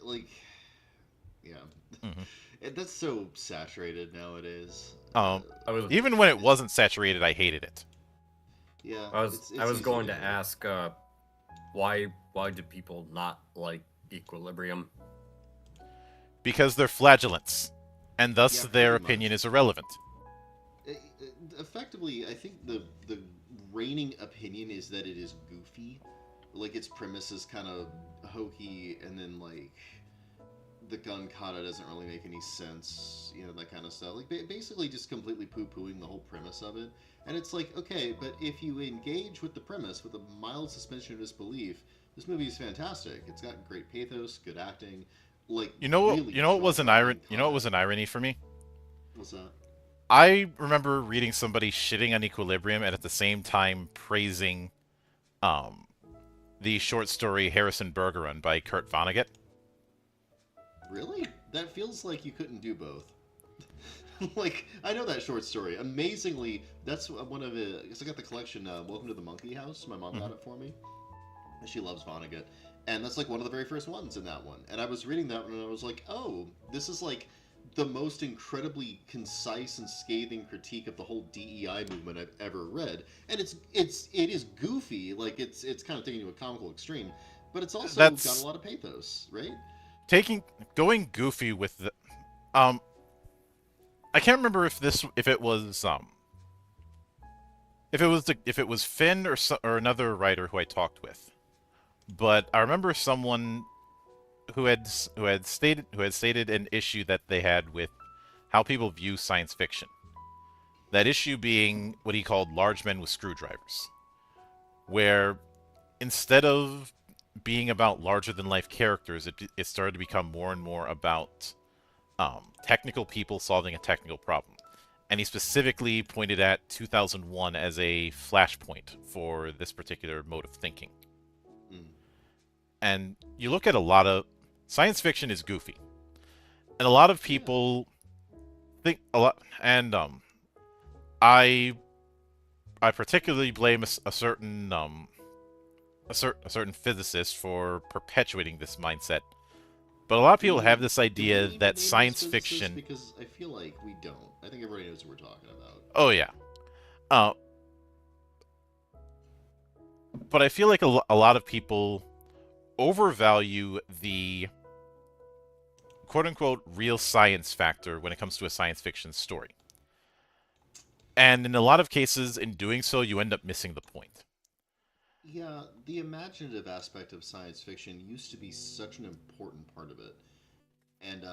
like, yeah.
Mm-hmm.
That's so saturated nowadays.
Even when it wasn't saturated, I hated it.
Yeah,
I was
it's
going to
easy
ask, why do people not like Equilibrium?
Because they're flagellants, and thus
Yeah,
their
pretty much.
opinion is irrelevant.
Effectively, I think the reigning opinion is that it is goofy. Like, its premise is kind of hokey, and then, like, the gun kata doesn't really make any sense, you know, that kind of stuff. Like, basically just completely poo-pooing the whole premise of it. And it's like, okay, but if you engage with the premise with a mild suspension of disbelief, this movie is fantastic. It's got great pathos, good acting, like, really
You know what was
strong
an irony?
fighting
You know what was
combat.
an irony for me?
What's that?
I remember reading somebody shitting on Equilibrium and at the same time praising um, the short story Harrison Bergeron by Kurt Vonnegut.
Really? That feels like you couldn't do both. Like, I know that short story. Amazingly, that's one of it. Because I got the collection, Welcome to the Monkey House. My mom got it for me. And she loves Vonnegut. And that's like one of the very first ones in that one. And I was reading that one and I was like, oh, this is like the most incredibly concise and scathing critique of the whole DEI movement I've ever read. And it is goofy, like it's kind of taken to a comical extreme, but it's also got a lot of pathos, right?
Going goofy with the I can't remember if it was Finn or another writer who I talked with, but I remember someone who had stated an issue that they had with how people view science fiction. That issue being what he called large men with screwdrivers, where instead of being about larger than life characters, it started to become more and more about technical people solving a technical problem. And he specifically pointed at 2001 as a flashpoint for this particular mode of thinking.
Mm.
And you look at a lot of science fiction is goofy, and a lot of people think a lot. And I particularly blame a certain physicist for perpetuating this mindset. But a lot of people have this idea that science fiction.
Because I feel like we don't. I think everybody knows what we're talking about.
Oh yeah. But I feel like a lot of people overvalue the quote-unquote real science factor when it comes to a science fiction story. And in a lot of cases, in doing so, you end up missing the point.
Yeah, the imaginative aspect of science fiction used to be such an important part of it. And,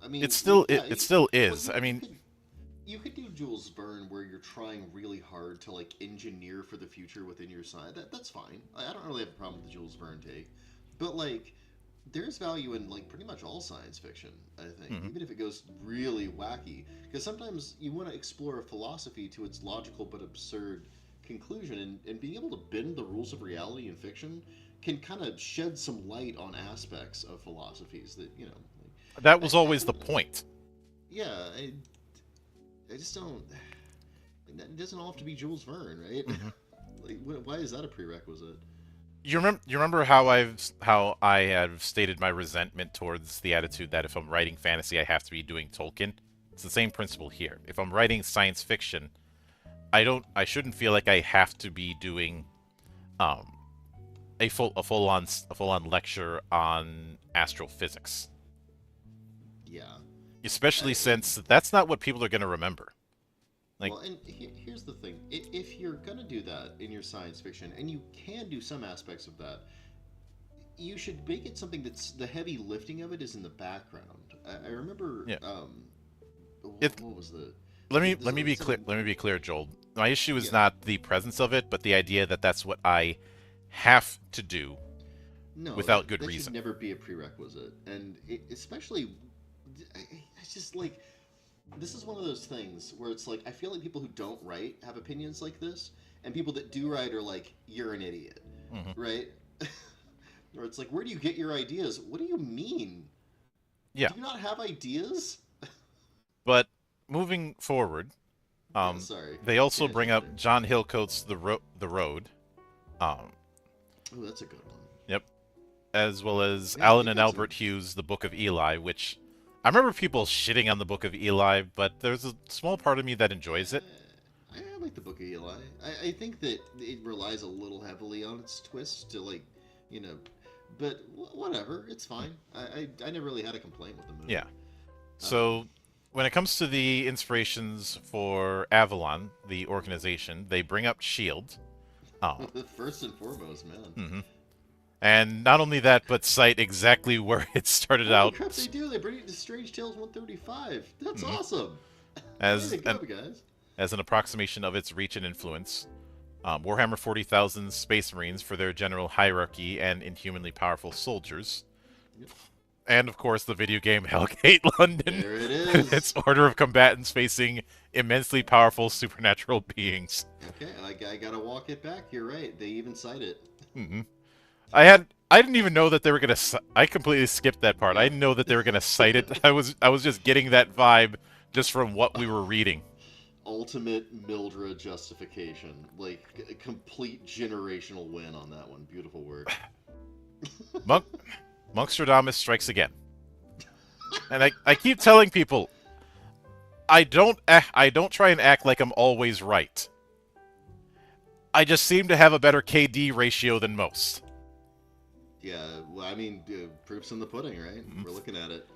I mean...
It still is.
Well,
I mean...
You could do Jules Verne where you're trying really hard to, like, engineer for the future within your science. That's fine. I don't really have a problem with the Jules Verne take. But, like, there's value in, like, pretty much all science fiction, I think.
Mm-hmm.
Even if it goes really wacky. Because sometimes you want to explore a philosophy to its logical but absurd conclusion, and being able to bend the rules of reality in fiction can kind of shed some light on aspects of philosophies that, you know... Like,
that was always the point.
Yeah, I just don't... It doesn't all have to be Jules Verne, right?
Mm-hmm.
Like, why is that a prerequisite?
You remember how I have stated my resentment towards the attitude that if I'm writing fantasy, I have to be doing Tolkien? It's the same principle here. If I'm writing science fiction, I shouldn't feel like I have to be doing a full on lecture on astrophysics.
Yeah.
Especially since that's not what people are going to remember. Like,
well, and here's the thing. If you're going to do that in your science fiction, and you can do some aspects of that, you should make it something that's the heavy lifting of it is in the background. I remember.
Yeah.
What was the?
Let me
there's
be clear.
something-
Let me be clear, Joel. My issue is
Yeah.
not the presence of it, but the idea that that's what I have to do.
No,
without
that,
good
that
reason.
should never be a prerequisite, and especially, it's just like this is one of those things where it's like I feel like people who don't write have opinions like this, and people that do write are like, "You're an idiot,"
Mhm.
right? Or it's like, "Where do you get your ideas?" What do you mean?
Yeah.
Do you not have ideas?
But moving forward,
Yeah, sorry.
they also
Yeah,
bring
yeah,
up
yeah.
John Hillcoat's The Road,
Oh, that's a good one.
as well as
Yeah,
Alan
he
and
got some-
Albert Hughes' The Book of Eli, which I remember people shitting on The Book of Eli, but there's a small part of me that enjoys it.
I like the Book of Eli. I think that it relies a little heavily on its twist to like, but whatever, it's fine. I never really had a complaint with the movie.
Yeah. So, when it comes to the inspirations for Avalon, the organization, they bring up S.H.I.E.L.D.
First and foremost, man.
Mhm. And not only that, but cite exactly where it started
Holy
out
crap, they do. They bring it to Strange Tales 135. That's
Mhm.
awesome.
as
Way to go, guys.
as an approximation of its reach and influence. Warhammer 40,000 Space Marines for their general hierarchy and inhumanly powerful soldiers.
Yep.
And, of course, the video game Hellgate London.
There it is.
Its order of combatants facing immensely powerful supernatural beings.
Okay, I gotta walk it back. You're right. They even cite it.
Hmm. I didn't even know that they were gonna. I completely skipped that part. I didn't know that they were gonna cite it. I was just getting that vibe just from what we were reading.
Ultimate Mildred justification. Like, a complete generational win on that one. Beautiful work.
Monkstradamus strikes again, and I keep telling people, I don't try and act like I'm always right. I just seem to have a better KD ratio than most.
Yeah, well, I mean, proof's in the pudding, right?
Mhm.
We're looking at it.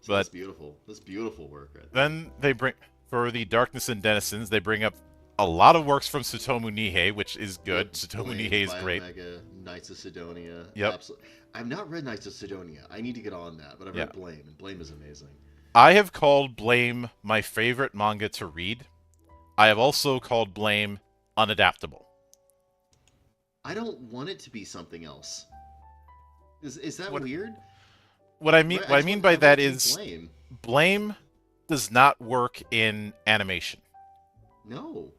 So
But-
that's beautiful. That's beautiful work right there.
Then they bring, for the Darkness and Denizens, they bring up a lot of works from Tsutomu Nihei, which is good. Tsutomu
Blame,
Nihei is great.
Biomega, Knights of Sidonia.
Yep.
I've not read Knights of Sidonia. I need to get on that, but I've
Yeah.
read Blame, and Blame is amazing.
I have called Blame my favorite manga to read. I have also called Blame unadaptable.
I don't want it to be something else. Is that
What-
weird?
What I mean,
Right,
what I
just
mean
want-
by
want
that
it to be
is
Blame.
Blame does not work in animation.
No.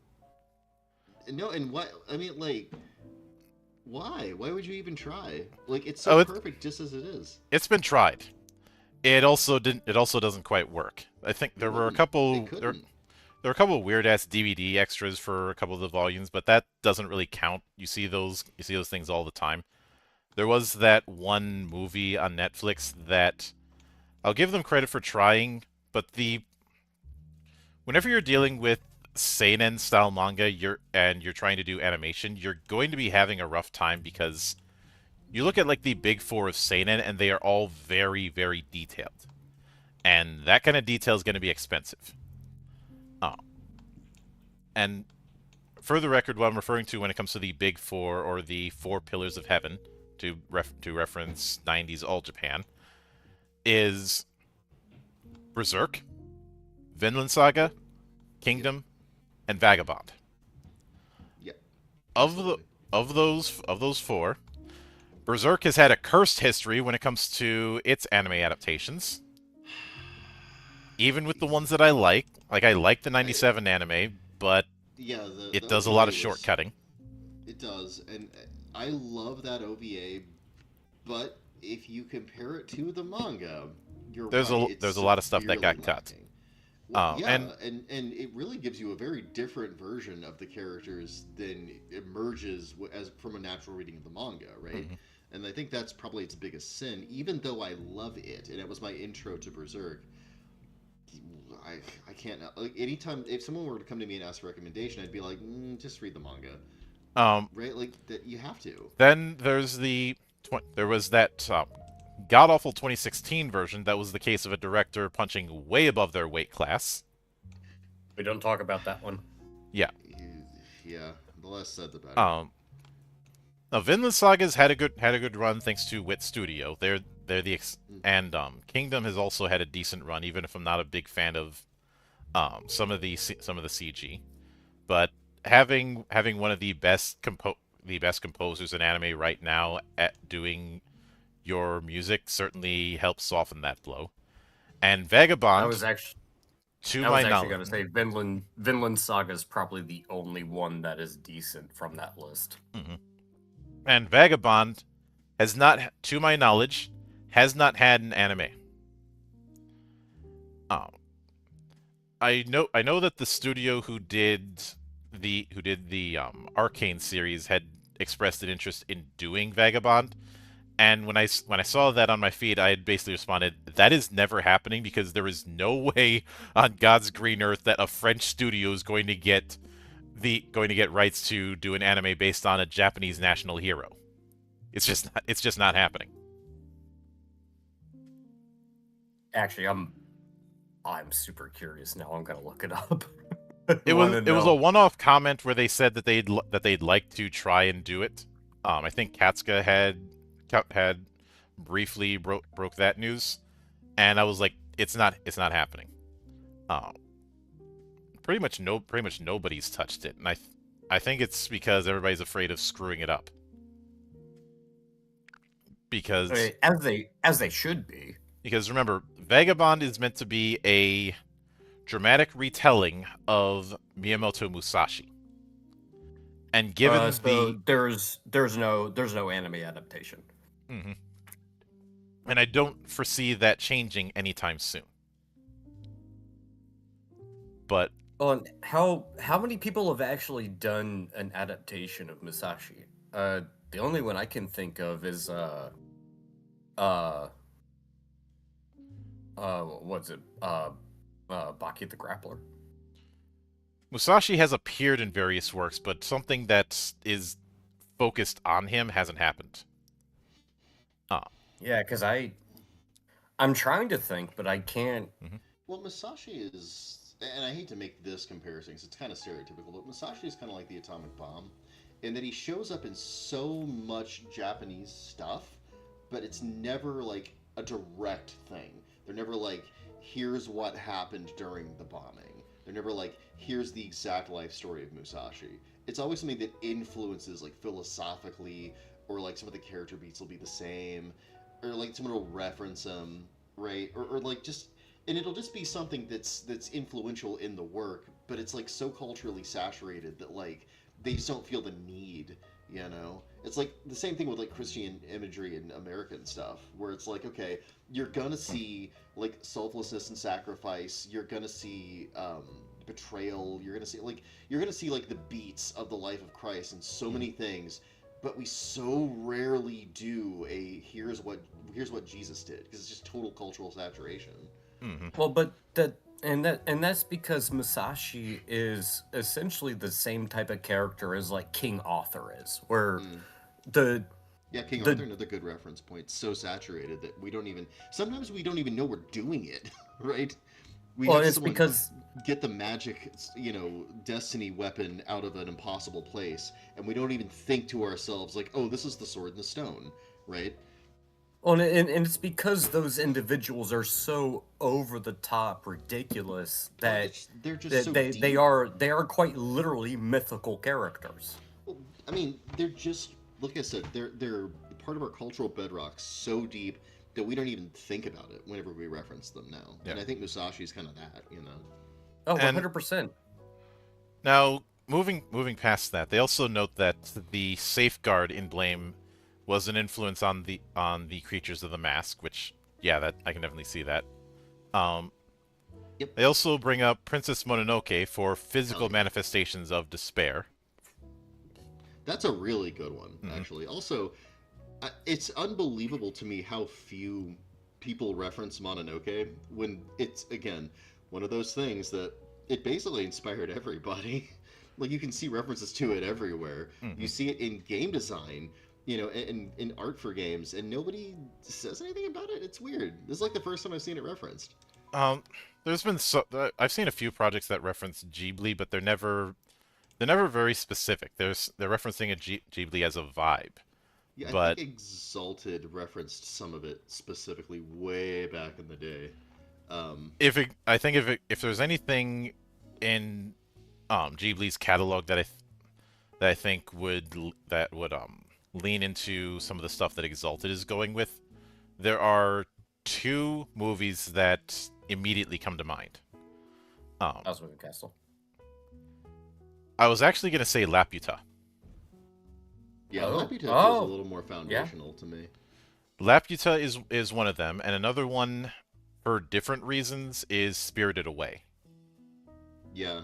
No, and why? I mean, like, why? Why would you even try? Like, it's so
Oh,
perfect just as it is.
It's been tried. It also didn't. It also doesn't quite work. I think there were a
It
couple.
couldn't.
There were a couple weird ass DVD extras for a couple of the volumes, but that doesn't really count. You see those things all the time. There was that one movie on Netflix that I'll give them credit for trying, but whenever you're dealing with seinen style manga, you're trying to do animation, you're going to be having a rough time because you look at like the big four of seinen and they are all very, very detailed. And that kind of detail is going to be expensive. And for the record, what I'm referring to when it comes to the big four or the four pillars of heaven, to reference 90s All Japan, is Berserk, Vinland Saga, Kingdom, and Vagabond.
Yeah.
Of those four, Berserk has had a cursed history when it comes to its anime adaptations. Even with the ones that I like I like the 97 anime, but
Yeah,
it
the
does a lot of
OVA was-
shortcutting.
It does, and I love that OVA, but if you compare it to the manga, you're
There's
right,
a
it's
lot of stuff that got
severely
cut.
lacking. Well, yeah,
and-
and it really gives you a very different version of the characters than emerges as from a natural reading of the manga, right?
Mhm.
And I think that's probably its biggest sin. Even though I love it, and it was my intro to Berserk, I can't like anytime if someone were to come to me and ask for a recommendation, I'd be like, just read the manga, right? Like that you have to.
Then there's there was that god awful 2016 version that was the case of a director punching way above their weight class.
We don't talk about that one.
Yeah, the less said the better.
Now, Vinland Saga's had a good run thanks to Wit Studio. They're the
Mm.
and Kingdom has also had a decent run, even if I'm not a big fan of some of the CG. But having one of the best composers in anime right now at doing your music certainly helps soften that blow. And
I
Vagabond,
was actually
to
I
my
was actually
knowledge,
going to say Vinland Saga is probably the only one that is decent from that list.
and Vagabond has not, to my knowledge, has not had an anime. Um, I know that the studio who did the Arcane series had expressed an interest in doing Vagabond, and when I saw that on my feed, I had basically responded, "That is never happening because there is no way on God's green earth that a French studio is going to get rights to do an anime based on a Japanese national hero. It's just not happening."
Actually, I'm super curious now. I'm going to look it up.
It
Want
was
to
it was a
know.
one-off comment where they said that they'd like to try and do it. I think Katsuka had briefly broke that news, and I was like, it's not happening. Um, pretty much nobody's touched it, and I think it's because everybody's afraid of screwing it up.
I mean,
Because
as they should be.
because remember, Vagabond is meant to be a dramatic retelling of Miyamoto Musashi, and given the
So there's no anime adaptation.
Mhm. And I don't foresee that changing anytime soon. But
Well, and how many people have actually done an adaptation of Musashi? The only one I can think of is uh what's it? Baki the Grappler.
Musashi has appeared in various works, but something that is focused on him hasn't happened. Ah,
Yeah, because I'm trying to think, but I can't.
Well, Musashi is, and I hate to make this comparison because it's kind of stereotypical, but Musashi is kind of like the atomic bomb in that he shows up in so much Japanese stuff, but it's never like a direct thing. They're never like, here's what happened during the bombing. They're never like, here's the exact life story of Musashi. It's always something that influences, like, philosophically, or like some of the character beats will be the same, or like someone will reference them, right? Or like just, and it'll just be something that's influential in the work, but it's like so culturally saturated that like they just don't feel the need, you know. It's like the same thing with like Christian imagery and American stuff, where it's like, okay, you're gonna see like selflessness and sacrifice, you're gonna see betrayal, you're gonna see like the beats of the life of Christ and so many things, but we so rarely do a here's what Jesus did because it's just total cultural saturation.
hmm
Well, but that's because Musashi is essentially the same type of character as like King Arthur is, where
Mm.
the
Yeah, King
the
Arthur, another good reference point. So saturated that sometimes we don't even know we're doing it, right? We
well,
have
it's
someone
because
get the magic, destiny weapon out of an impossible place, and we don't even think to ourselves like, "Oh, this is the sword and the stone," right?
well, and it's because those individuals are so over the top ridiculous
Oh,
that
they're just
that
so
they
deep.
are they are quite literally mythical characters.
Well, I mean, they're just like I said, they're part of our cultural bedrock so deep that we don't even think about it whenever we reference them now.
yeah.
And I think Musashi's kind of that, you know.
Oh,
And
100%.
now moving past that, they also note that the safeguard in Blame was an influence on the creatures of the mask, which yeah, that I can definitely see that. Um,
Yep.
they also bring up Princess Mononoke for
Hell
physical
yeah.
manifestations of despair.
That's a really good one,
hmm
actually. Also, it's unbelievable to me how few people reference Mononoke when it's, again, one of those things that it basically inspired everybody. Like, you can see references to it everywhere. You
hmm
see it in game design, in art for games, and nobody says anything about it. It's weird. This is like the first time I've seen it referenced.
Um, there's been I've seen a few projects that reference Ghibli, but they're never they're never very specific. They're referencing a Ghibli as a vibe,
Yeah, I think
but
Exalted referenced some of it specifically way back in the day.
I think if there's anything in Ghibli's catalog that I think would lean into some of the stuff that Exalted is going with, there are two movies that immediately come to mind.
House Moving Castle.
I was actually gonna say Laputa.
Yeah,
Oh.
Laputa feels a
Oh.
little more foundational to me.
Laputa is one of them, and another one, for different reasons, is Spirited Away.
Yeah.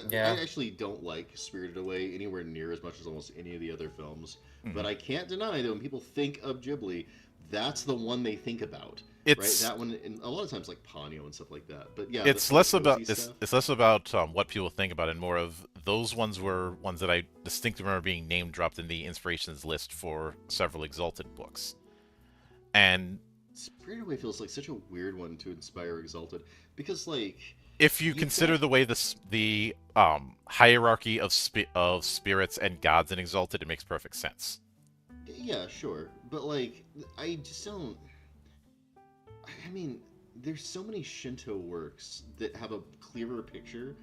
Yeah.
I actually don't like Spirited Away anywhere near as much as almost any of the other films.
Mhm.
But I can't deny that when people think of Ghibli, that's the one they think about.
It's
Right? That one, and a lot of times like Ponyo and stuff like that. But yeah,
it's
the
less
cozy
about
stuff.
it's less about what people think about it, and more of those ones were ones that I distinctly remember being name dropped in the inspirations list for several Exalted books. And
Spirited Away feels like such a weird one to inspire Exalted because like
if you
you've
consider
got
the way the hierarchy of spirits and gods in Exalted, it makes perfect sense.
yeah, sure, but like I just don't. I mean, there's so many Shinto works that have a clearer picture,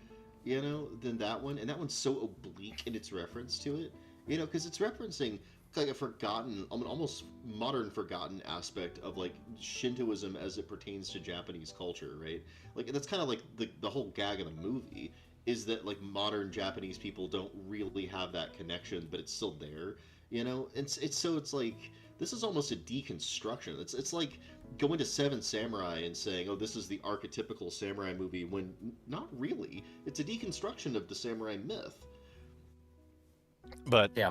than that one, and that one's so oblique in its reference to it, because it's referencing like a forgotten, almost modern forgotten aspect of like Shintoism as it pertains to Japanese culture, right? Like that's kind of like the whole gag of the movie is that like modern Japanese people don't really have that connection, but it's still there, it's like this is almost a deconstruction. It's like going to Seven Samurai and saying, "Oh, this is the archetypical samurai movie," when not really. It's a deconstruction of the samurai myth.
But
Yeah,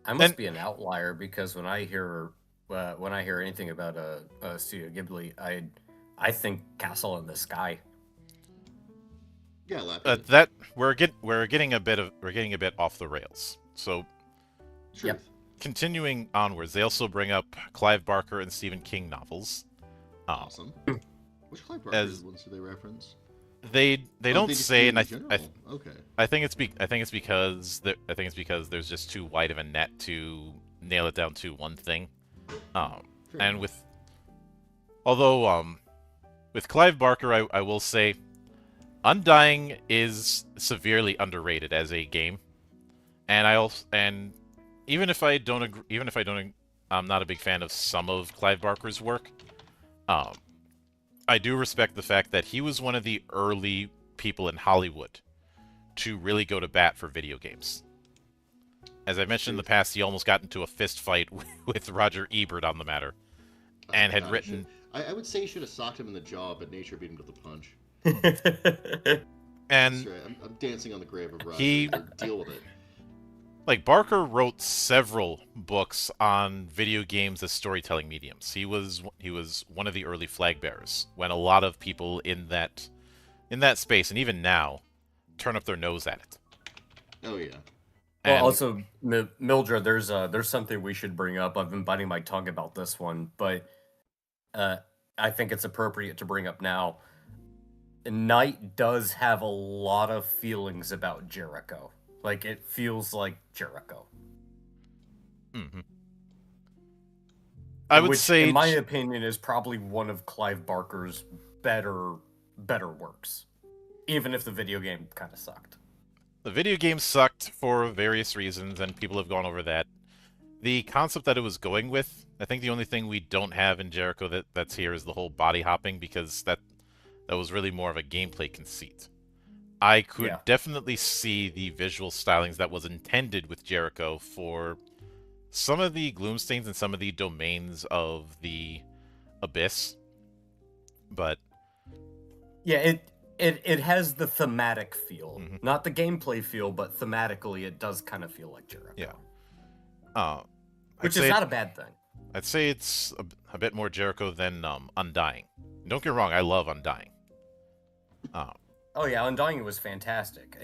I
and
must be an outlier because when I hear anything about Studio Ghibli, I think Castle in the Sky.
Yeah, Laputa.
that we're getting a bit off the rails. So
Truth.
Yep.
continuing onwards, they also bring up Clive Barker and Stephen King novels.
Awesome. Which Clive
As
Barker's ones do they reference?
they
Oh,
don't
they just
say,
do
and
in
I
general. Okay.
I think it's because there's just too wide of a net to nail it down to one thing.
Fair
And
enough.
with Clive Barker, I will say Undying is severely underrated as a game, and even if I don't agree, I'm not a big fan of some of Clive Barker's work. Um, I do respect the fact that he was one of the early people in Hollywood to really go to bat for video games. As I mentioned in the
Truth.
past, he almost got into a fist fight with Roger Ebert on the matter, and had
God,
written
I would say you should have socked him in the jaw, but nature beat him to the punch.
and
That's right. I'm dancing on the grave of Roger.
he
Deal with it.
like Barker wrote several books on video games as storytelling mediums. He was one of the early flag bearers when a lot of people in that space, and even now, turn up their nose at it.
Oh yeah.
Well,
And
also, Mildred, there's something we should bring up. I've been biting my tongue about this one, but I think it's appropriate to bring up now. Knight does have a lot of feelings about Jericho. Like, it feels like Jericho.
mhm. I would
Which,
say
in my opinion, is probably one of Clive Barker's better works. Even if the video game kind of sucked.
the video game sucked for various reasons, and people have gone over that. The concept that it was going with, I think the only thing we don't have in Jericho that's here is the whole body hopping, because that was really more of a gameplay conceit. I could
Yeah.
definitely see the visual stylings that was intended with Jericho for some of the Gloomstains and some of the domains of the Abyss, but
Yeah, it has the thematic feel.
Mhm.
Not the gameplay feel, but thematically it does kind of feel like Jericho.
Yeah. I'd
Which
say
is not a bad thing.
I'd say it's a bit more Jericho than Undying. Don't get me wrong, I love Undying.
Oh yeah, Undying was fantastic.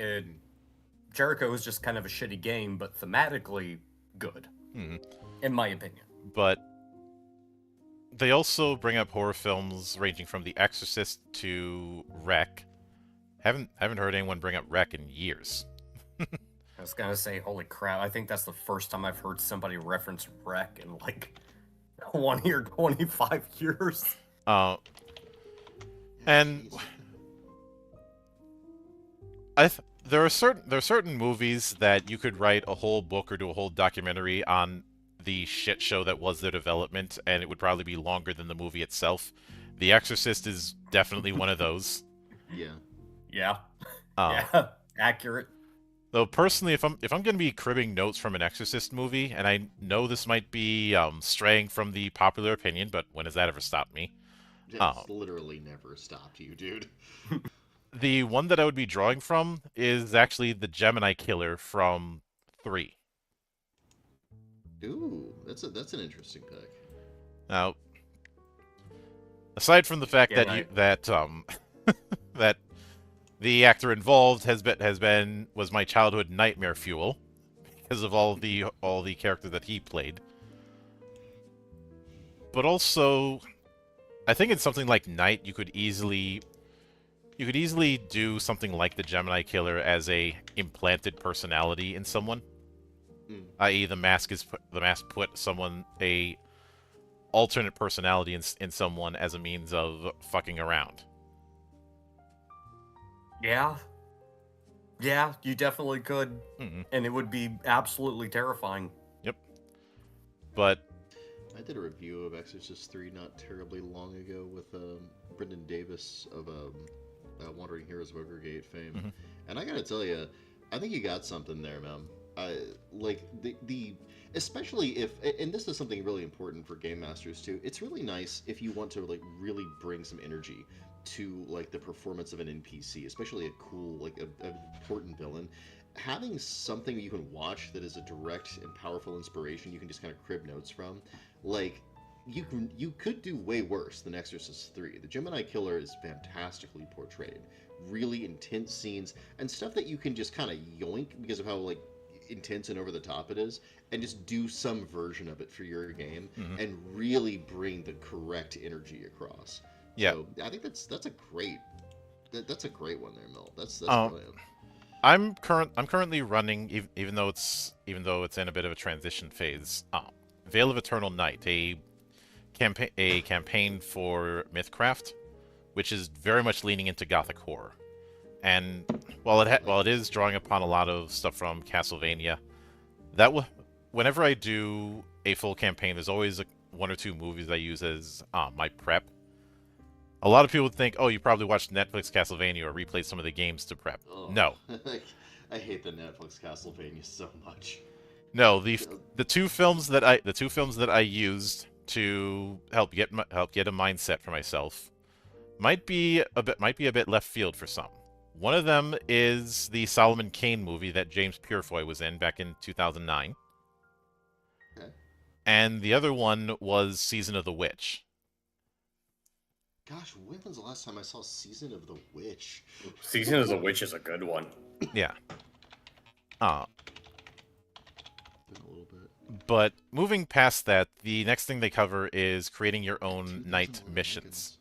Jericho was just kind of a shitty game, but thematically good,
Mhm.
in my opinion.
But they also bring up horror films ranging from The Exorcist to Wreck. Haven't heard anyone bring up Wreck in years.
I was gonna say, holy crap! I think that's the first time I've heard somebody reference Wreck in like 20 or 25 years.
Uh,
Yeah,
and
jeez.
there are certain movies that you could write a whole book or do a whole documentary on the shit show that was their development, and it would probably be longer than the movie itself. The Exorcist is definitely one of those.
Yeah.
Yeah,
Um,
yeah, accurate.
Though personally, if I'm going to be cribbing notes from an Exorcist movie, and I know this might be straying from the popular opinion, but when has that ever stopped me?
It's literally never stopped you, dude.
The one that I would be drawing from is actually the Gemini Killer from 3.
Ooh, that's an interesting pick.
Now, aside from the fact
Yeah,
that the actor involved was my childhood nightmare fuel because of all the characters that he played. But also, I think in something like Night, you could easily do something like the Gemini Killer as a implanted personality in someone, i.e., the mask put someone a alternate personality in someone as a means of fucking around.
Yeah, yeah, you definitely could, and it would be absolutely terrifying.
Yep. But
I did a review of Exorcist 3 not terribly long ago with Brendan Davis of Wandering Heroes of Ogregate fame, and I gotta tell you, I think you got something there, man. Like the especially if, and this is something really important for game masters too. It's really nice if you want to like really bring some energy to like the performance of an NPC, especially a cool like a important villain. Having something you can watch that is a direct and powerful inspiration you can just kind of crib notes from, like you could do way worse than Exorcist 3. The Gemini Killer is fantastically portrayed. Really intense scenes and stuff that you can just kind of yoink because of how like intense and over the top it is, and just do some version of it for your game and really bring the correct energy across.
yeah,
So I think that's a great one there, Mel. That's brilliant.
I'm currently running, even though it's in a bit of a transition phase. Veil of Eternal Night, a campaign for Mythcraft, which is very much leaning into Gothic horror. And while it is drawing upon a lot of stuff from Castlevania, whenever I do a full campaign, there's always one or two movies I use as my prep. A lot of people would think, oh, you probably watched Netflix Castlevania or replayed some of the games to prep.
Oh,
No.
I hate the Netflix Castlevania so much.
No, the two films that I used to help get a mindset for myself might be a bit left field for some. One of them is the Solomon Kane movie that James Purefoy was in back in 2009.
Okay.
And the other one was Season of the Witch.
Gosh, when was the last time I saw Season of the Witch?
Season of the Witch is a good one.
Yeah.
Been a little bit.
But moving past that, the next thing they cover is creating your own night missions.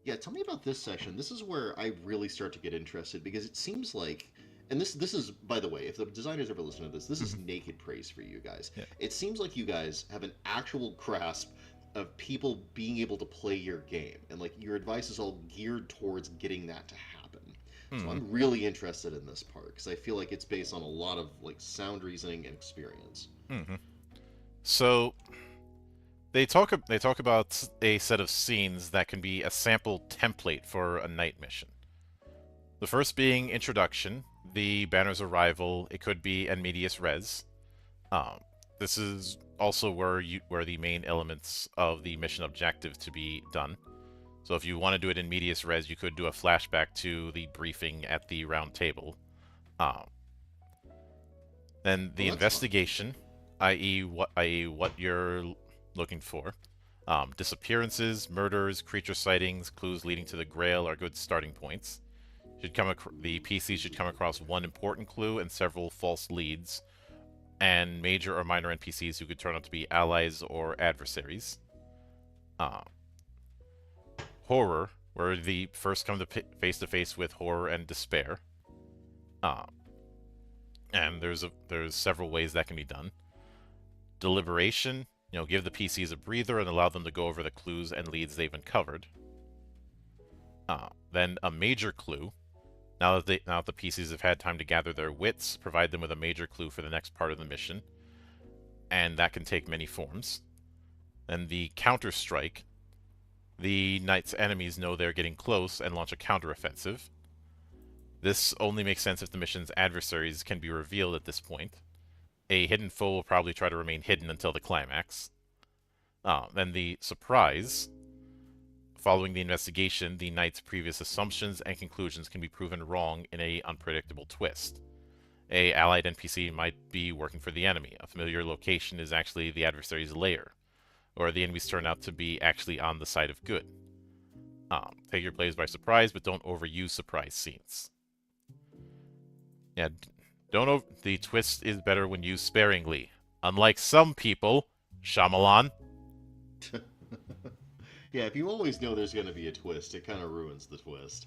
Yeah, tell me about this section. This is where I really start to get interested because it seems like, and this is, by the way, if the designers ever listen to this, this is naked praise for you guys. Yeah. It seems like you guys have an actual grasp of people being able to play your game, and like your advice is all geared towards getting that to happen. So I'm really interested in this part because I feel like it's based on a lot of like sound reasoning and experience.
So they talk about a set of scenes that can be a sample template for a night mission. The first being introduction, the banner's arrival. It could be en medias res. This is also where the main elements of the mission objective to be done. So if you want to do it in medias res, you could do a flashback to the briefing at the round table. Then the investigation, i.e. what you're looking for. Disappearances, murders, creature sightings, clues leading to the Grail are good starting points. The PC should come across one important clue and several false leads, and major or minor NPCs who could turn out to be allies or adversaries. Horror, where the first come face to face with horror and despair. and there's several ways that can be done. Deliberation, give the PCs a breather and allow them to go over the clues and leads they've uncovered. Then a major clue. Now that the PCs have had time to gather their wits, provide them with a major clue for the next part of the mission, and that can take many forms. Then the counter-strike. The knight's enemies know they're getting close and launch a counter-offensive. This only makes sense if the mission's adversaries can be revealed at this point. A hidden foe will probably try to remain hidden until the climax. Then the surprise. Following the investigation, the knight's previous assumptions and conclusions can be proven wrong in a unpredictable twist. A allied NPC might be working for the enemy. A familiar location is actually the adversary's lair, or the enemies turn out to be actually on the side of good. Take your players by surprise, but don't overuse surprise scenes. Yeah, the twist is better when used sparingly. Unlike some people, Shyamalan.
Yeah, if you always know there's going to be a twist, it kind of ruins the twist.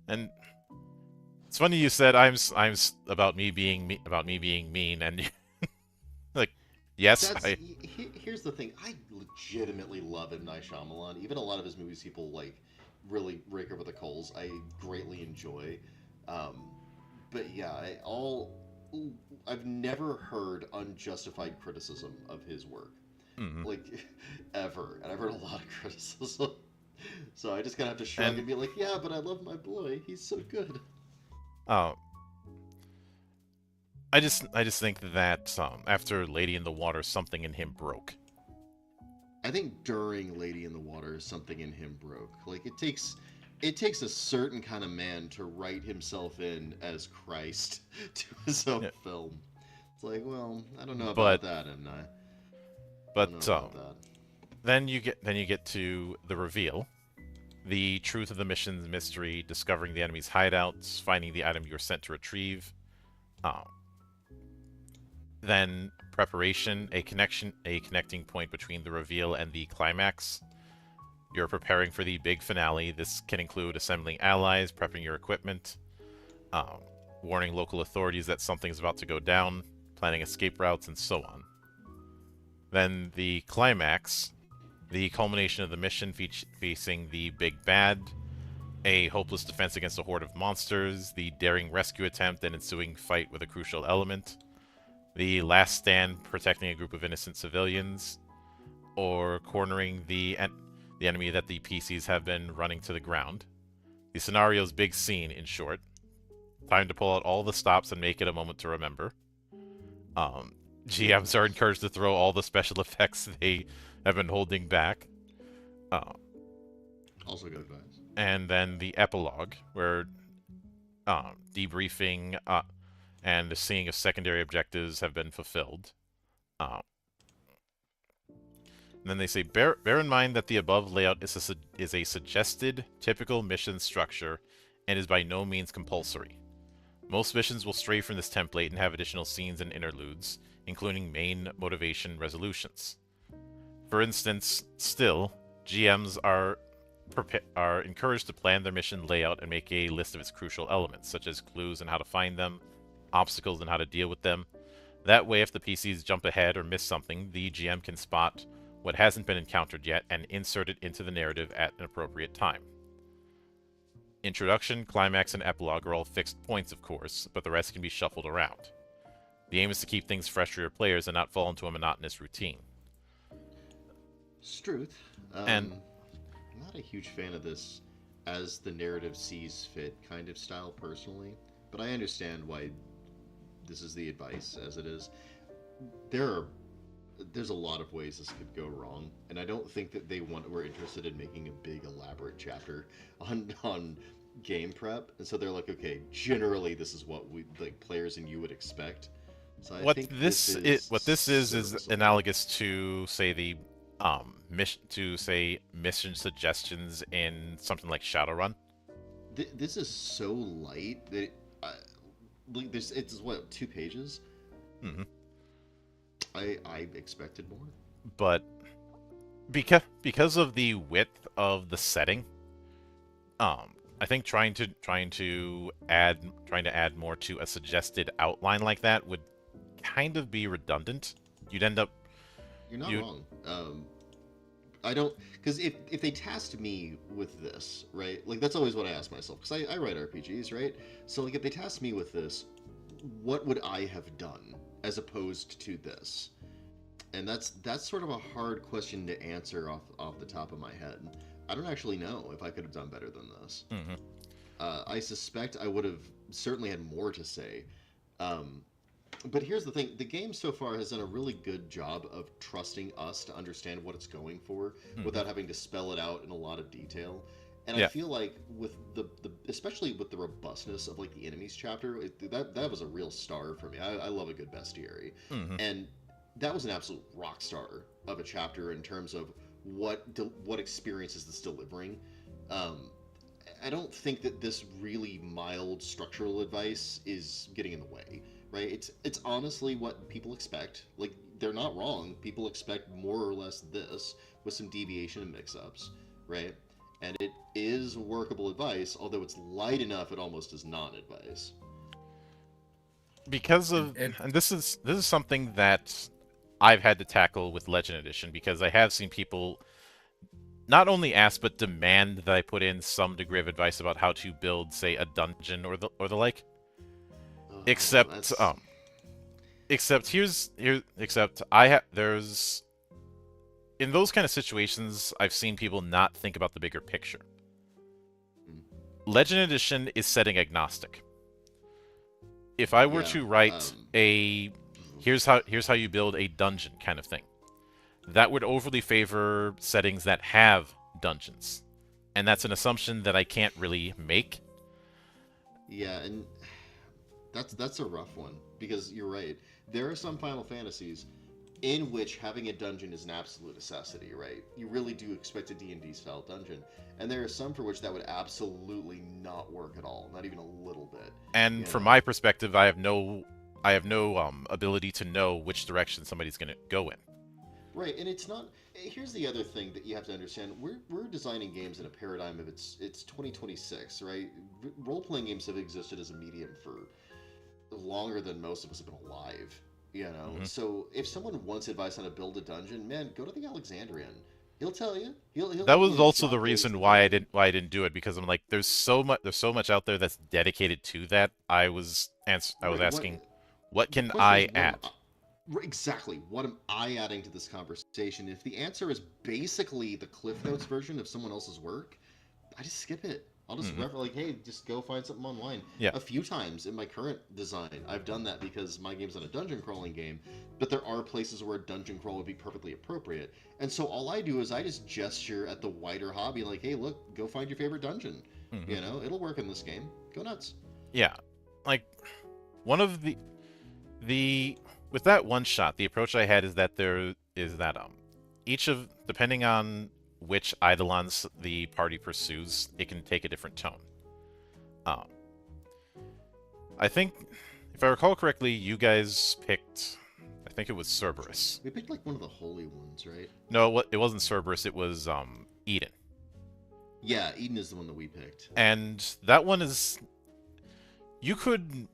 And it's funny you said I'm about me being mean, and like, yes,
here's the thing. I legitimately love M. Night Shyamalan. Even a lot of his movies, people like really rake over the coals. I greatly enjoy. But yeah, I've never heard unjustified criticism of his work. Like, ever. And I've heard a lot of criticism. So I just kind of have to shrug and be like, yeah, but I love my boy. He's so good.
I just think that after Lady in the Water, something in him broke.
I think during Lady in the Water, something in him broke. Like, it takes a certain kind of man to write himself in as Christ to his own film. It's like, well, I don't know about that, and
then you get to the reveal, the truth of the mission's mystery, discovering the enemy's hideouts, finding the item you were sent to retrieve. Then preparation, a connecting point between the reveal and the climax. You're preparing for the big finale. This can include assembling allies, prepping your equipment, warning local authorities that something's about to go down, planning escape routes, and so on. Then the climax, the culmination of the mission facing the big bad, a hopeless defense against a horde of monsters, the daring rescue attempt and ensuing fight with a crucial element, the last stand protecting a group of innocent civilians, or cornering the enemy that the PCs have been running to the ground. The scenario's big scene, in short. Time to pull out all the stops and make it a moment to remember. GMs are encouraged to throw all the special effects they have been holding back.
Also good advice.
And then the epilogue, where debriefing and the seeing if secondary objectives have been fulfilled. And then they say, bear in mind that the above layout is a suggested, typical mission structure and is by no means compulsory. Most missions will stray from this template and have additional scenes and interludes, including main motivation resolutions. For instance, still, GMs are encouraged to plan their mission layout and make a list of its crucial elements, such as clues and how to find them, obstacles and how to deal with them. That way, if the PCs jump ahead or miss something, the GM can spot what hasn't been encountered yet and insert it into the narrative at an appropriate time. Introduction, climax, and epilogue are all fixed points, of course, but the rest can be shuffled around. The aim is to keep things fresh for your players and not fall into a monotonous routine.
Struth.
And
I'm not a huge fan of this as the narrative sees fit kind of style personally, but I understand why this is the advice as it is. There's a lot of ways this could go wrong, and I don't think that we're interested in making a big elaborate chapter on game prep, and so they're like, okay, generally this is what we like players and you would expect. So I think this is
analogous to say the mission suggestions in something like Shadowrun.
This is so light that it's what, 2 pages?
Mm-hmm.
I expected more.
But because of the width of the setting, I think trying to add more to a suggested outline like that would kind of be redundant. You'd end up
You're not
you
wrong. I don't, because if they tasked me with this, right? Like that's always what I ask myself, because I write RPGs, right? So like if they tasked me with this, what would I have done as opposed to this? And that's sort of a hard question to answer off the top of my head. I don't actually know if I could have done better than this.
Mhm.
I suspect I would have certainly had more to say. Um, but here's the thing: the game so far has done a really good job of trusting us to understand what it's going for
Mhm.
without having to spell it out in a lot of detail. And I
Yeah.
feel like with the especially with the robustness of like the enemies chapter, that was a real star for me. I love a good bestiary,
Mhm.
and that was an absolute rock star of a chapter in terms of what experiences this delivering. Um, I don't think that this really mild structural advice is getting in the way, right? It's honestly what people expect. Like they're not wrong. People expect more or less this with some deviation and mix-ups, right? And it is workable advice, although it's light enough it almost is non-advice.
Because
It,
of
it
and this is something that I've had to tackle with Legend Edition because I have seen people not only ask but demand that I put in some degree of advice about how to build, say, a dungeon or the like.
Oh,
Except
that's
except here except I have there's in those kind of situations I've seen people not think about the bigger picture.
mm,
Legend Edition is setting agnostic. If I were
yeah.
to write a here's how you build a dungeon kind of thing, that would overly favor settings that have dungeons. And that's an assumption that I can't really make.
Yeah, and that's a rough one because you're right. There are some Final Fantasies in which having a dungeon is an absolute necessity, right? You really do expect a D&D style dungeon. And there are some for which that would absolutely not work at all, not even a little bit,
And
you
from
know?
my perspective, I have no ability to know which direction somebody's going to go in.
Right, and it's not. Here's the other thing that you have to understand: we're designing games in a paradigm of it's 2026, right? Role playing games have existed as a medium for longer than most of us have been alive, you know.
Hmm.
So if someone wants advice on how to build a dungeon, man, go to the Alexandrian. He'll tell you.
That
He'll
was also the
drop
reason
things in.
why I didn't do it because I'm like there's so much out there that's dedicated to that. I was
Right. What
asking what
the
can
question is?
I add?
Exactly. What am I adding to this conversation? If the answer is basically the Cliff Notes version of someone else's work, I just skip it. I'll just
Hmm.
like, hey, just go find something online.
Yeah.
A few times in my current design, I've done that because my game's not a dungeon crawling game, but there are places where a dungeon crawl would be perfectly appropriate. And so all I do is I just gesture at the wider hobby, like, hey, look, go find your favorite dungeon.
Hmm.
You know, it'll work in this game. Go nuts.
Yeah. Like one of the with that one shot, the approach I had is that there is that each of depending on which eidolons the party pursues, it can take a different tone. Um, I think if I recall correctly, you guys picked I think it was Cerberus.
We picked like one of the holy ones, right?
No, it wasn't Cerberus, it was Eden.
Yeah, Eden is the one that we picked.
And that one is you could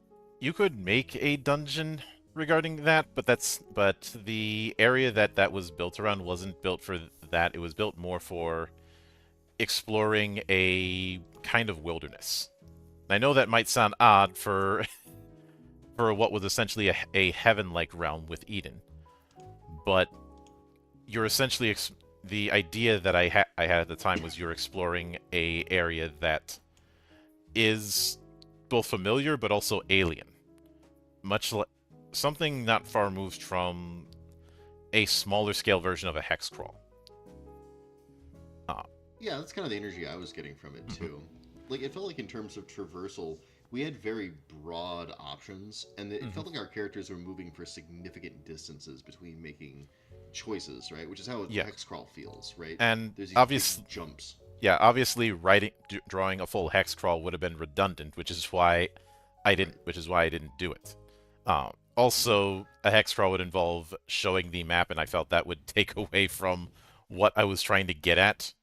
make a dungeon regarding that, but the area that was built around wasn't built for that. It was built more for exploring a kind of wilderness. I know that might sound odd for for what was essentially a heaven-like realm with Eden, but you're essentially the idea that I had at the time was you're exploring a area that is both familiar but also alien, much like something not far removed from a smaller scale version of a hex crawl. Uh,
Yeah, that's kind of the energy I was getting from it
mhm.
too. Like it felt like in terms of traversal, we had very broad options, and it
Mhm.
felt like our characters were moving for significant distances between making choices, right? Which is how a
Yeah,
hex crawl feels, right?
and
There's these big
obviously,
jumps.
yeah, obviously, drawing a full hex crawl would have been redundant,
Right.
which is why I didn't do it. Also, a hex crawl would involve showing the map, and I felt that would take away from what I was trying to get at.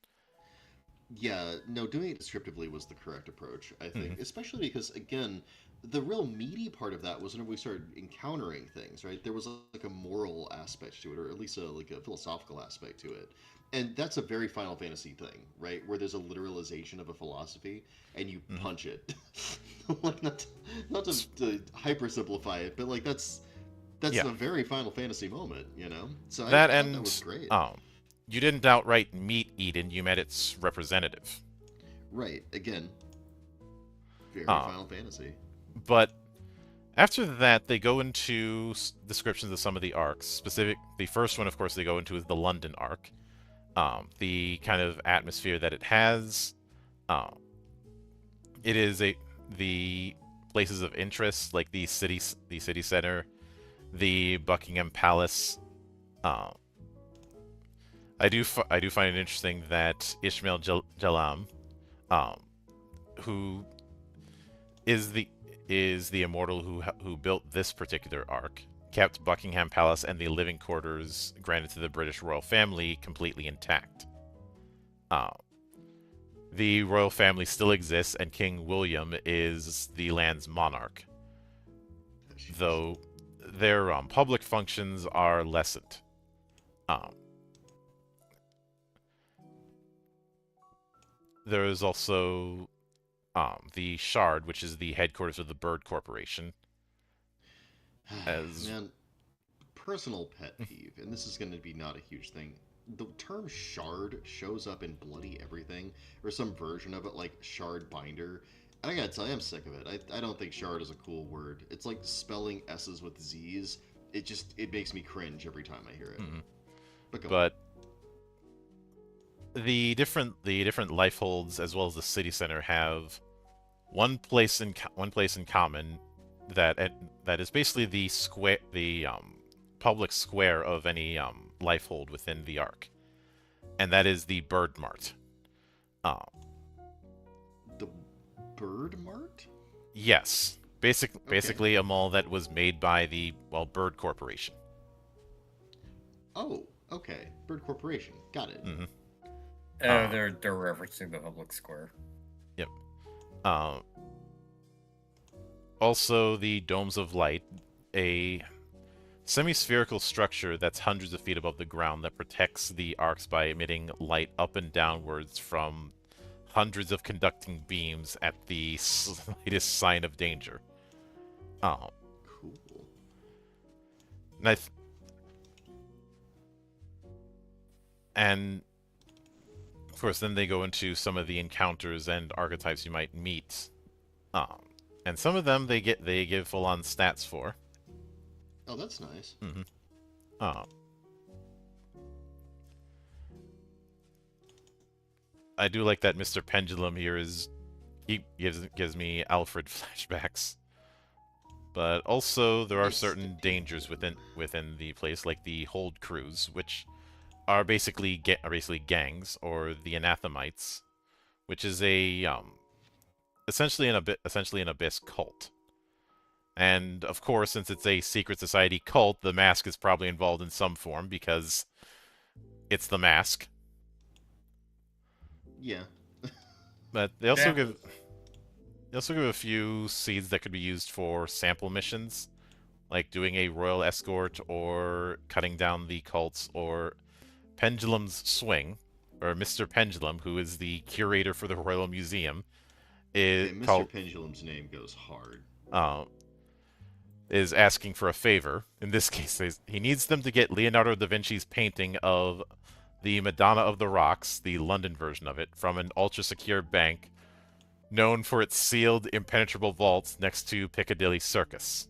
Yeah, no, doing it descriptively was the correct approach, I think. Especially because, again, the real meaty part of that was when we started encountering things, right? There was like a moral aspect to it, or at least like a philosophical aspect to it. And that's a very Final Fantasy thing, right? Where there's a literalization of a philosophy and you
Mhm.
punch it. Like not to hyper simplify it, but like that's
Yeah,
a very Final Fantasy moment, you know? So
that
I thought that was
and
great.
you didn't outright meet Eden. You met its representative.
Right. Again, very
Um,
Final Fantasy.
but after that, they go into descriptions of some of the arcs. The first one, of course, they go into is the London arc. The kind of atmosphere that it has. Um, it is the places of interest like the city center, the Buckingham Palace. Uh, I do find it interesting that Ishmael Jalam, um, who is the immortal who built this particular arc, kept Buckingham Palace and the living quarters granted to the British royal family completely intact. Uh, the royal family still exists, and King William is the land's monarch,
Jeez.
though their public functions are lessened. Um, there is also the Shard, which is the headquarters of the Bird Corporation, as
Man, personal pet peeve, and this is going to be not a huge thing. The term shard shows up in bloody everything, or some version of it, like shard binder. And I gotta tell you, I'm sick of it. I don't think shard is a cool word. It's like spelling S's with Z's. It makes me cringe every time I hear it.
mhm.
But go on.
But the different life holds as well as the city center have one place in common that is basically the public square of any life hold within the arc, and that is the Bird Mart. Uh,
The Bird Mart?
yes,
Okay.
basically a mall that was made by the Bird Corporation.
Oh, okay. Bird Corporation. Got it.
Hmm. Uh,
They're referencing the public square.
yep. Uh, Also, the Domes of Light, a semi-spherical structure that's hundreds of feet above the ground that protects the arcs by emitting light up and downwards from hundreds of conducting beams at the slightest sign of danger. Um,
Cool.
and, I th- and of course, then they go into some of the encounters and archetypes you might meet. Um, and some of them they give full-on stats for.
Oh, that's nice.
Hmm. Um, I do like that Mr. Pendulum here is he gives me Alfred flashbacks. But also there are
Nice.
certain dangers within the place, like the Hold Crews, which are basically gangs, or the Anathemites, which is a essentially an abyss cult. And of course, since it's a secret society cult, the mask is probably involved in some form because it's the mask.
Yeah.
But
Yeah.
they also give a few seeds that could be used for sample missions, like doing a royal escort or cutting down the cults, or Pendulum's Swing, or Mr. Pendulum, who is the curator for the Royal Museum,
Okay,
is
Mr.
called
Pendulum's name goes hard.
uh, is asking for a favor. In this case, he needs them to get Leonardo da Vinci's painting of the Madonna of the Rocks, the London version of it, from an ultra-secure bank known for its sealed, impenetrable vaults next to Piccadilly Circus.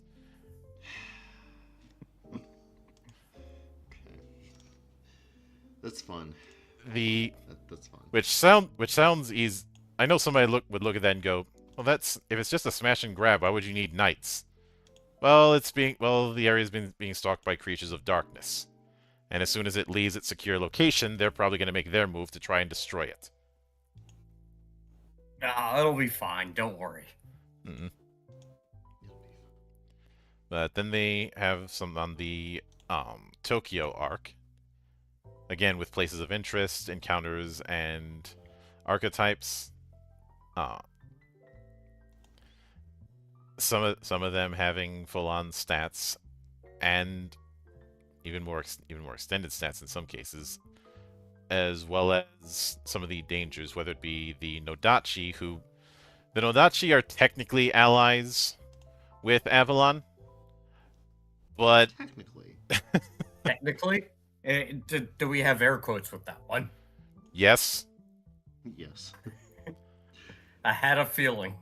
Okay. That's fun.
The
That's fun.
which sounds easy. I know somebody would look at that and go, "Well, that's if it's just a smash and grab, why would you need knights?" The area is being stalked by creatures of darkness, and as soon as it leaves its secure location, they're probably going to make their move to try and destroy it.
It'll be fine. Don't worry.
Mm-mm. But then they have some on the Tokyo arc, again with places of interest, encounters, and archetypes. Uh, some of them having full-on stats, and even more extended stats in some cases, as well as some of the dangers, whether it be the Nodachi, who the Nodachi are technically allies with Avalon, but
Technically.
Technically, do we have air quotes with that one?
yes,
Yes.
I had a feeling.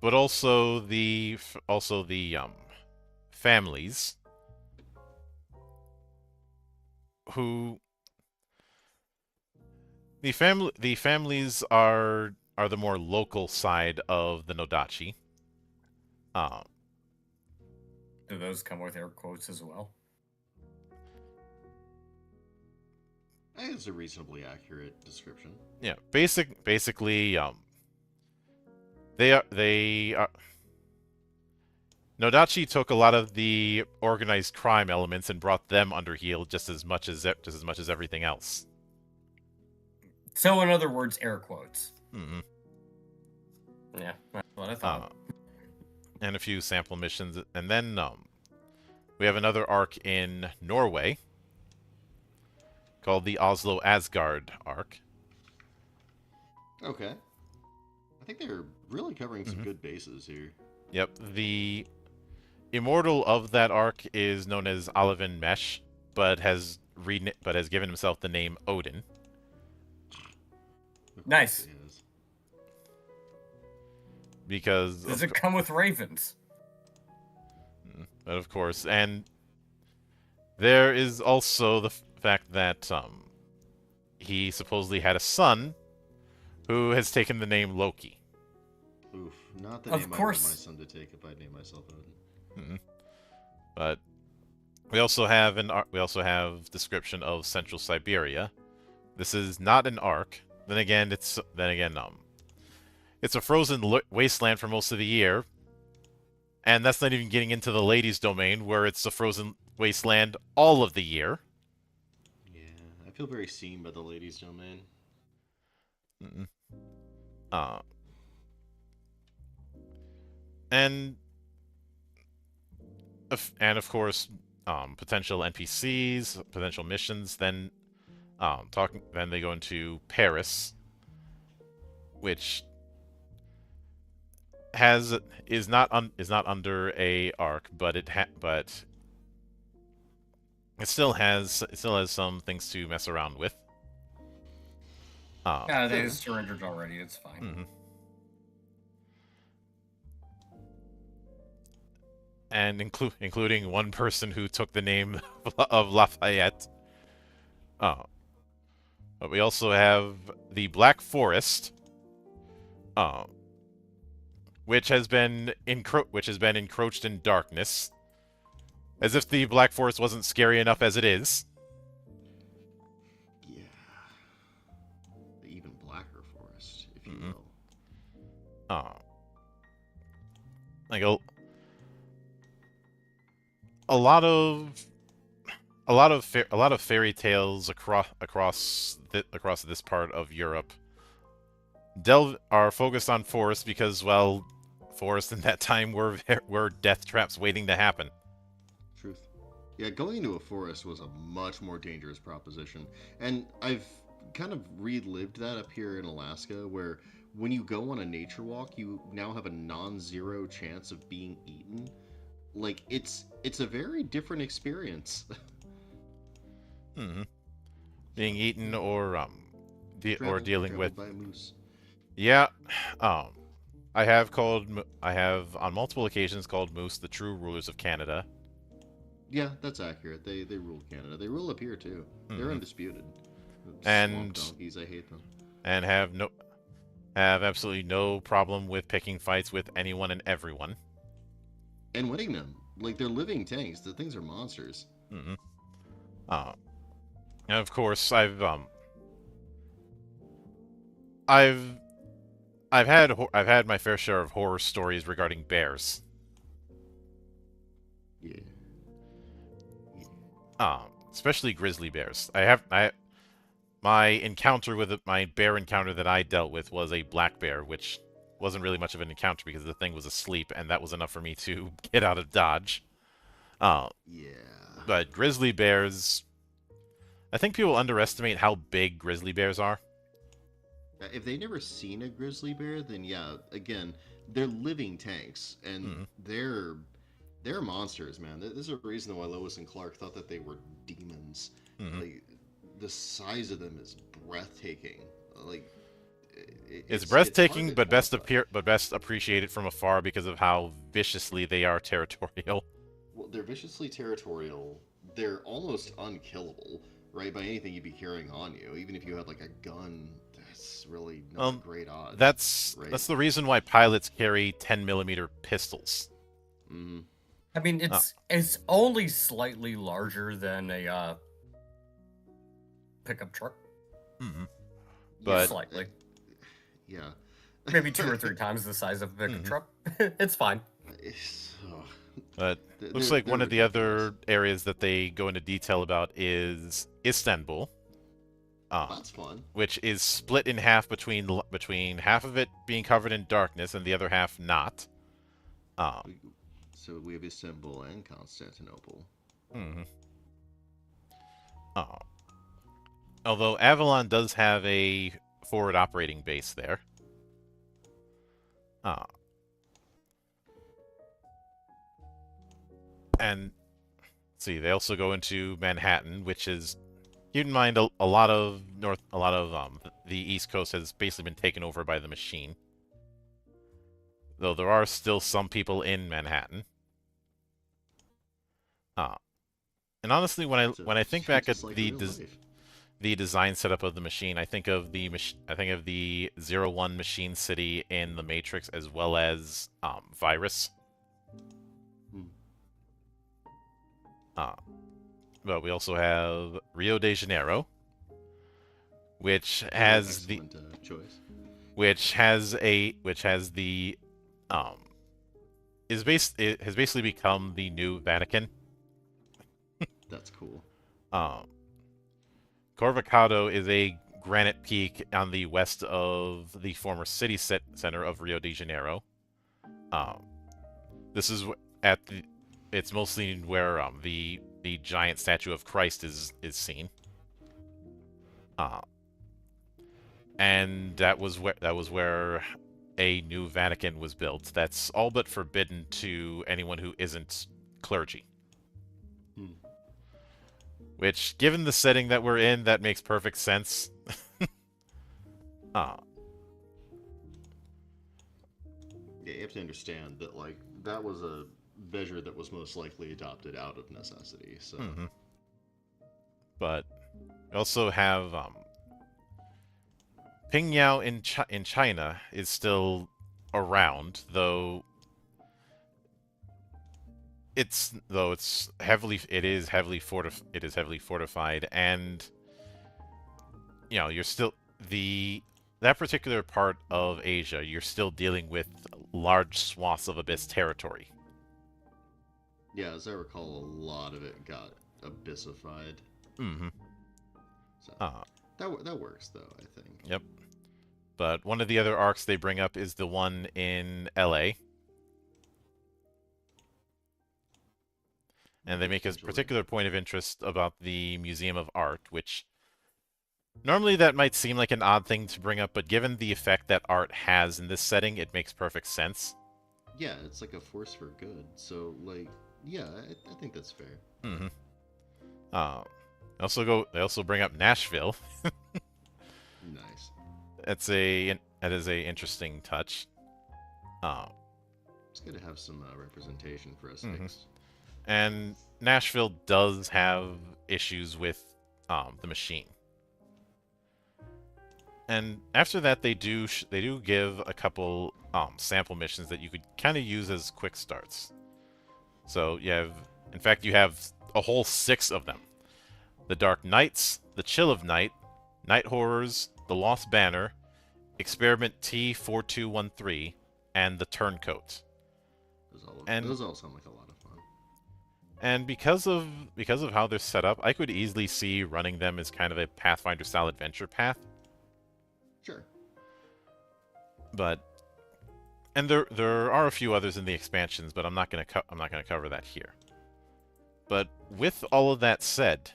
but also the families who the families are the more local side of the Nodachi.
Do those come with air quotes as well?
I think it's a reasonably accurate description.
Yeah, basically, they are. Nodachi took a lot of the organized crime elements and brought them under heel just as much as everything else.
So, in other words, air quotes.
Mm-hmm.
Yeah, that's what I thought.
And a few sample missions, and then we have another arc in Norway called the Oslo Asgard arc.
Okay. I think they're really covering some good bases here.
Yep, the immortal of that arc is known as Alvin Mesh, but has given himself the name Odin.
Nice.
Because
does it come with ravens?
But of course, and there is also the fact that he supposedly had a son who has taken the name Loki.
Oof, not the name I want my son to take if I name myself Odin.
But we also have description of Central Siberia. This is not an arc. Then again, it's a frozen wasteland for most of the year, and that's not even getting into the ladies' domain, where it's a frozen wasteland all of the year.
Yeah, I feel very seen by the ladies' domain.
And of course, potential NPCs, potential missions. Then they go into Paris, which is not under a arc, but it still has some things to mess around with.
They surrendered already. It's fine.
And including one person who took the name of Lafayette. But we also have the Black Forest, which has been encroached in darkness, as if the Black Forest wasn't scary enough as it is.
Yeah, the even blacker forest, if you will.
Like a lot of fairy tales across this part of Europe are focused on forests because, well, forests in that time were death traps waiting to happen.
Truth. Yeah, going into a forest was a much more dangerous proposition, and I've kind of relived that up here in Alaska, where when you go on a nature walk, you now have a non-zero chance of being eaten. Like, it's a very different experience.
Being eaten or dealing with
by a moose.
Yeah, I have on multiple occasions called moose the true rulers of Canada.
Yeah, that's accurate. They rule Canada. They rule up here too. They're undisputed.
And
swamp donkeys, I hate them.
And have absolutely no problem with picking fights with anyone and everyone.
And winning them. Like, they're living tanks. The things are monsters.
And of course, I've had my fair share of horror stories regarding bears.
Yeah.
Especially grizzly bears. my encounter with my bear encounter that I dealt with was a black bear, which wasn't really much of an encounter because the thing was asleep, and that was enough for me to get out of dodge. Uh,
Yeah.
but grizzly bears, I think people underestimate how big grizzly bears are.
If they've never seen a grizzly bear, then yeah, again, they're living tanks, and
Mhm.
they're monsters, man. There's a reason why Lois and Clark thought that they were demons.
Mhm.
Like, the size of them is breathtaking. Like,
It's
it's hard
breathtaking,
to
but
quantify.
best appreciated from afar because of how viciously they are territorial.
Well, they're viciously territorial. They're almost unkillable, right? By anything you'd be carrying on you. Even if you had like a gun, that's really not great odds, right?
That's the reason why pilots carry 10mm pistols.
Mm-hmm.
I mean,
Uh,
it's only slightly larger than a pickup truck.
mhm.
Yeah,
But
Slightly.
yeah.
Maybe 2 or 3 times the size of a pickup
Mhm.
truck. It's fine.
But looks
They're
like one of the
ridiculous.
other areas that they go into detail about is Istanbul,
That's fun.
which is split in half between half of it being covered in darkness and the other half not. Um,
So we have Istanbul and Constantinople.
mhm. Uh, Although Avalon does have a forward operating base there. Uh, and see, they also go into Manhattan, which is, keep in mind, a lot of the East Coast has basically been taken over by the machine. Though there are still some people in Manhattan. Uh, and honestly, when I think back at
Just like real life.
the design setup of the machine, I think of the 01 Machine City in the Matrix as well as Virus.
Hmm.
But we also have Rio de Janeiro, which
Another
has the
excellent choice.
which has the um it has basically become the new Vatican.
That's cool.
Um, Corvocado is a granite peak on the west of the former city center of Rio de Janeiro. Um, this is at the it's mostly where the giant statue of Christ is seen. Uh, and that was where a new Vatican was built. That's all but forbidden to anyone who isn't clergy.
Hmm.
Which, given the setting that we're in, that makes perfect sense. uh,
Yeah, you have to understand that like that was a measure that was most likely adopted out of necessity. So
mhm. But we also have Pingyao in China is still around, though it is heavily fortified, and you're still that particular part of Asia, you're still dealing with large swaths of abyss territory.
yeah, as I recall, a lot of it got abyssified.
Mm-hmm.
So
Uh,
that works though, I think.
yep. But one of the other arcs they bring up is the one in LA. And they make a
Potentially.
particular point of interest about the Museum of Art, which normally that might seem like an odd thing to bring up, but given the effect that art has in this setting, it makes perfect sense.
Yeah, it's like a force for good. So like, yeah, I think that's fair.
Mm-hmm. They also bring up Nashville.
Nice.
That is a interesting touch.
It's good to have some representation for us
Mhm.
Hicks.
And Nashville does have issues with the machine. And after that, they do give a couple sample missions that you could kind of use as quick starts. So in fact, you have a whole 6 of them: the Dark Knights, the Chill of Night, Night Horrors, the Lost Banner, Experiment T4213, and the Turncoat.
Those all sound like a lot of fun.
And because of how they're set up, I could easily see running them as kind of a Pathfinder style adventure path.
Sure.
But and there are a few others in the expansions, but I'm not gonna cover that here. But with all of that said,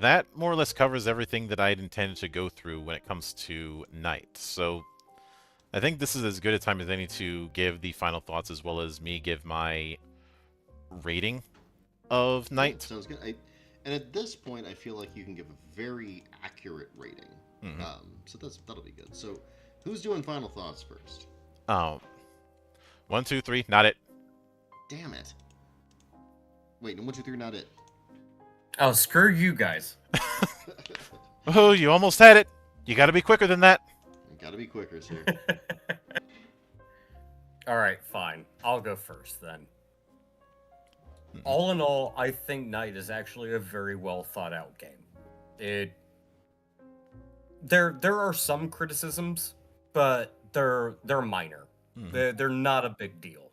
that more or less covers everything that I'd intended to go through when it comes to Night. So I think this is as good a time as any to give the final thoughts as well as me give my rating of
Yeah,
Night.
sounds good. And at this point, I feel like you can give a very accurate rating.
Mhm.
So that'll be good. So, who's doing final thoughts first?
Um, 1, 2, 3, not it.
Damn it! Wait, no, 1, 2, 3, not it.
Oh, screw you guys.
Oh, you almost had it. You got to be quicker than that.
Gotta be quicker, sir.
All right, fine. I'll go first then.
Mhm.
All in all, I think Night is actually a very well thought out game. There are some criticisms, but they're minor.
Mhm.
They're not a big deal.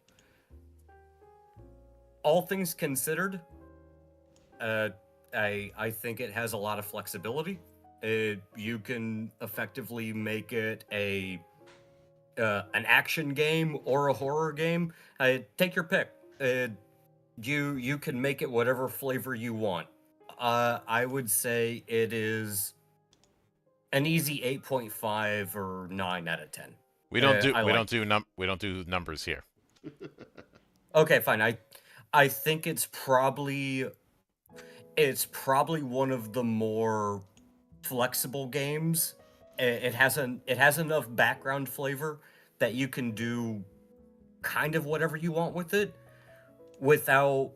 All things considered, I think it has a lot of flexibility. You can effectively make it an action game or a horror game. Take your pick. You can make it whatever flavor you want. I would say it is an easy 8.5 or 9 out of 10.
We don't do
I
we
like
don't do numbers here.
Okay, fine. I think it's probably one of the more flexible games. It has enough background flavor that you can do kind of whatever you want with it without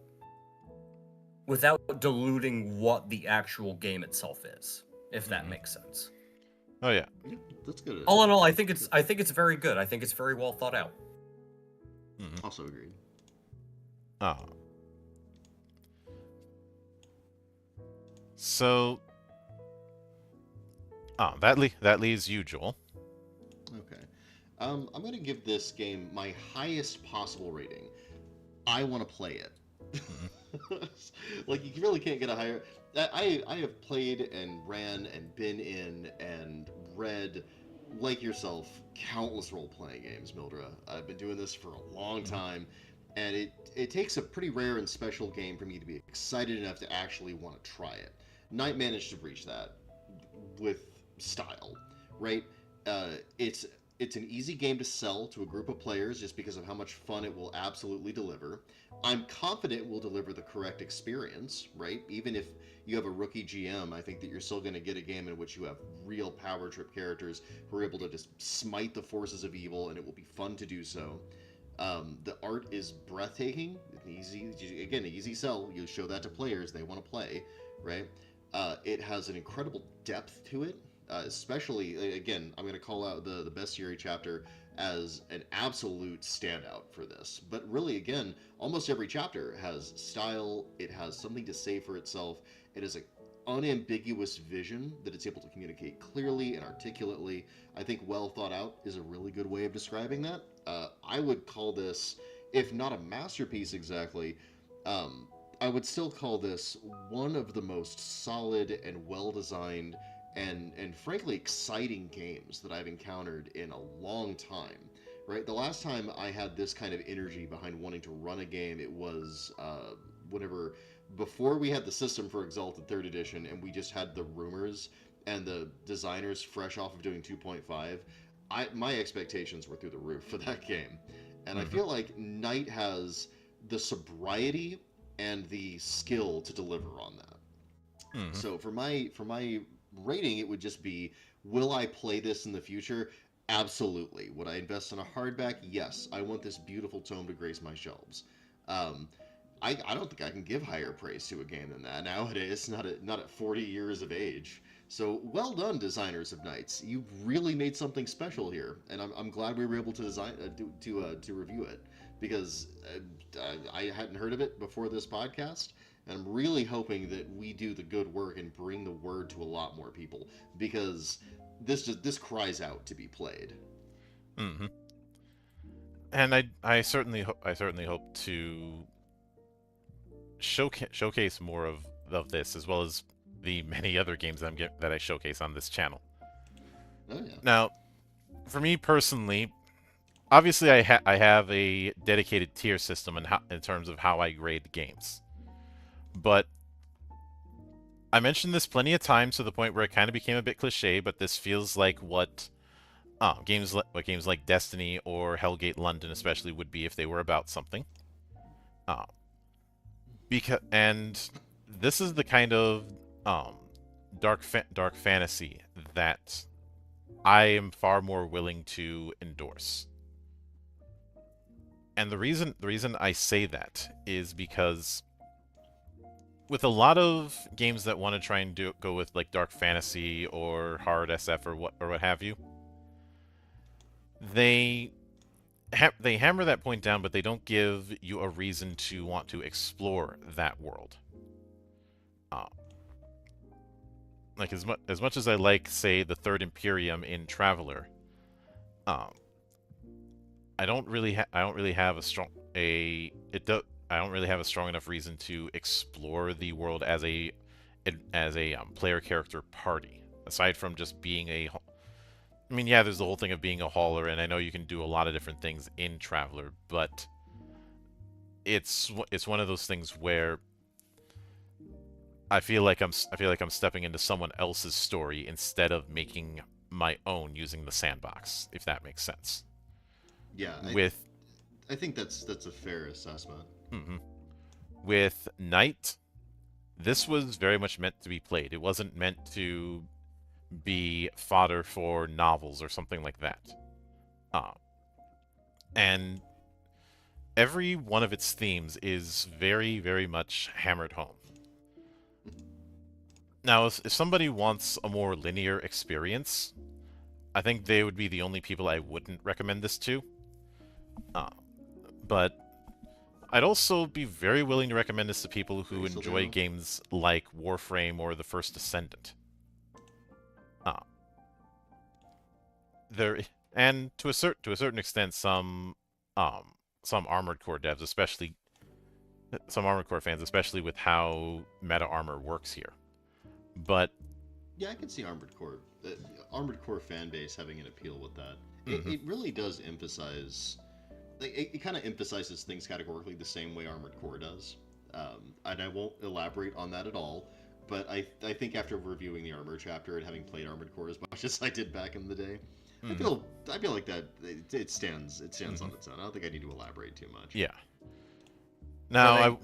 diluting what the actual game itself is, if that
Mhm.
makes sense.
Oh yeah.
Yeah, that's good.
All in all, I think it's very good. I think it's very well thought out.
Mhm.
Also agreed.
Oh. So, that leaves you, Joel.
Okay. I'm gonna give this game my highest possible rating. I want to play it. Like you really can't get a higher. I have played and ran and been in and read, like yourself, countless role playing games, Mildra. I've been doing this for a long time, and it takes a pretty rare and special game for me to be excited enough to actually want to try it. Night managed to reach that with style, right? It's an easy game to sell to a group of players just because of how much fun it will absolutely deliver. I'm confident it will deliver the correct experience, right? Even if you have a rookie GM, I think that you're still going to get a game in which you have real power trip characters who are able to just smite the forces of evil, and it will be fun to do so. The art is breathtaking. Easy sell. You show that to players, they want to play, right? It has an incredible depth to it, especially again. I'm going to call out the bestiary chapter as an absolute standout for this. But really, again, almost every chapter has style. It has something to say for itself. It has an unambiguous vision that it's able to communicate clearly and articulately. I think well thought out is a really good way of describing that. I would call this, if not a masterpiece exactly, I would still call this one of the most solid and well designed and frankly exciting games that I've encountered in a long time. Right, the last time I had this kind of energy behind wanting to run a game, it was whenever before we had the system for Exalted Third Edition, and we just had the rumors and the designers fresh off of doing 2.5. My expectations were through the roof for that game, and I
Mhm.
feel like Knight has the sobriety and the skill to deliver on that.
Mhm.
So for my rating, it would just be: will I play this in the future? Absolutely. Would I invest in a hardback? Yes. I want this beautiful tome to grace my shelves. Um, I don't think I can give higher praise to a game than that nowadays. Not at 40 years of age. So well done, designers of Knights. You really made something special here, and I'm glad we were able to design to review it because I hadn't heard of it before this podcast, and I'm really hoping that we do the good work and bring the word to a lot more people because this cries out to be played.
Mhm. And I certainly hope to showcase more of this, as well as the many other games that I showcase on this channel.
Oh yeah.
Now, for me personally, obviously I have a dedicated tier system in terms of how I grade games, but I mentioned this plenty of times to the point where it kind of became a bit cliche, but this feels like what games like Destiny or Hellgate London especially would be if they were about something. And this is the kind of dark fantasy that I am far more willing to endorse. And the reason I say that is because with a lot of games that want to try and go with like dark fantasy or hard SF or what have you, they hammer that point down, but they don't give you a reason to want to explore that world. Like as much as I like, say, the Third Imperium in Traveler, I don't really have a strong enough reason to explore the world as a player character party, aside from just being I mean, yeah, there's the whole thing of being a hauler, and I know you can do a lot of different things in Traveler, but it's one of those things where I feel like I'm stepping into someone else's story instead of making my own using the sandbox, if that makes sense.
Yeah. I think that's a fair assessment.
Mm-hmm. With Knight, this was very much meant to be played. It wasn't meant to be fodder for novels or something like that. And every one of its themes is very, very much hammered home. Now, if somebody wants a more linear experience, I think they would be the only people I wouldn't recommend this to. But I'd also be very willing to recommend this to people who enjoy games like Warframe or The First Descendant. And to a certain extent, some Armored Core devs, especially some Armored Core fans, especially with how meta armor works here. But
yeah, I can see Armored Core fan base having an appeal with that.
Mm-hmm.
It really does emphasize, like, it kind of emphasizes things categorically the same way Armored Core does. And I won't elaborate on that at all. But I think after reviewing the Armor chapter and having played Armored Core as much as I did back in the day, I feel like that it stands on its own. I don't think I need to elaborate too much.
Yeah. Now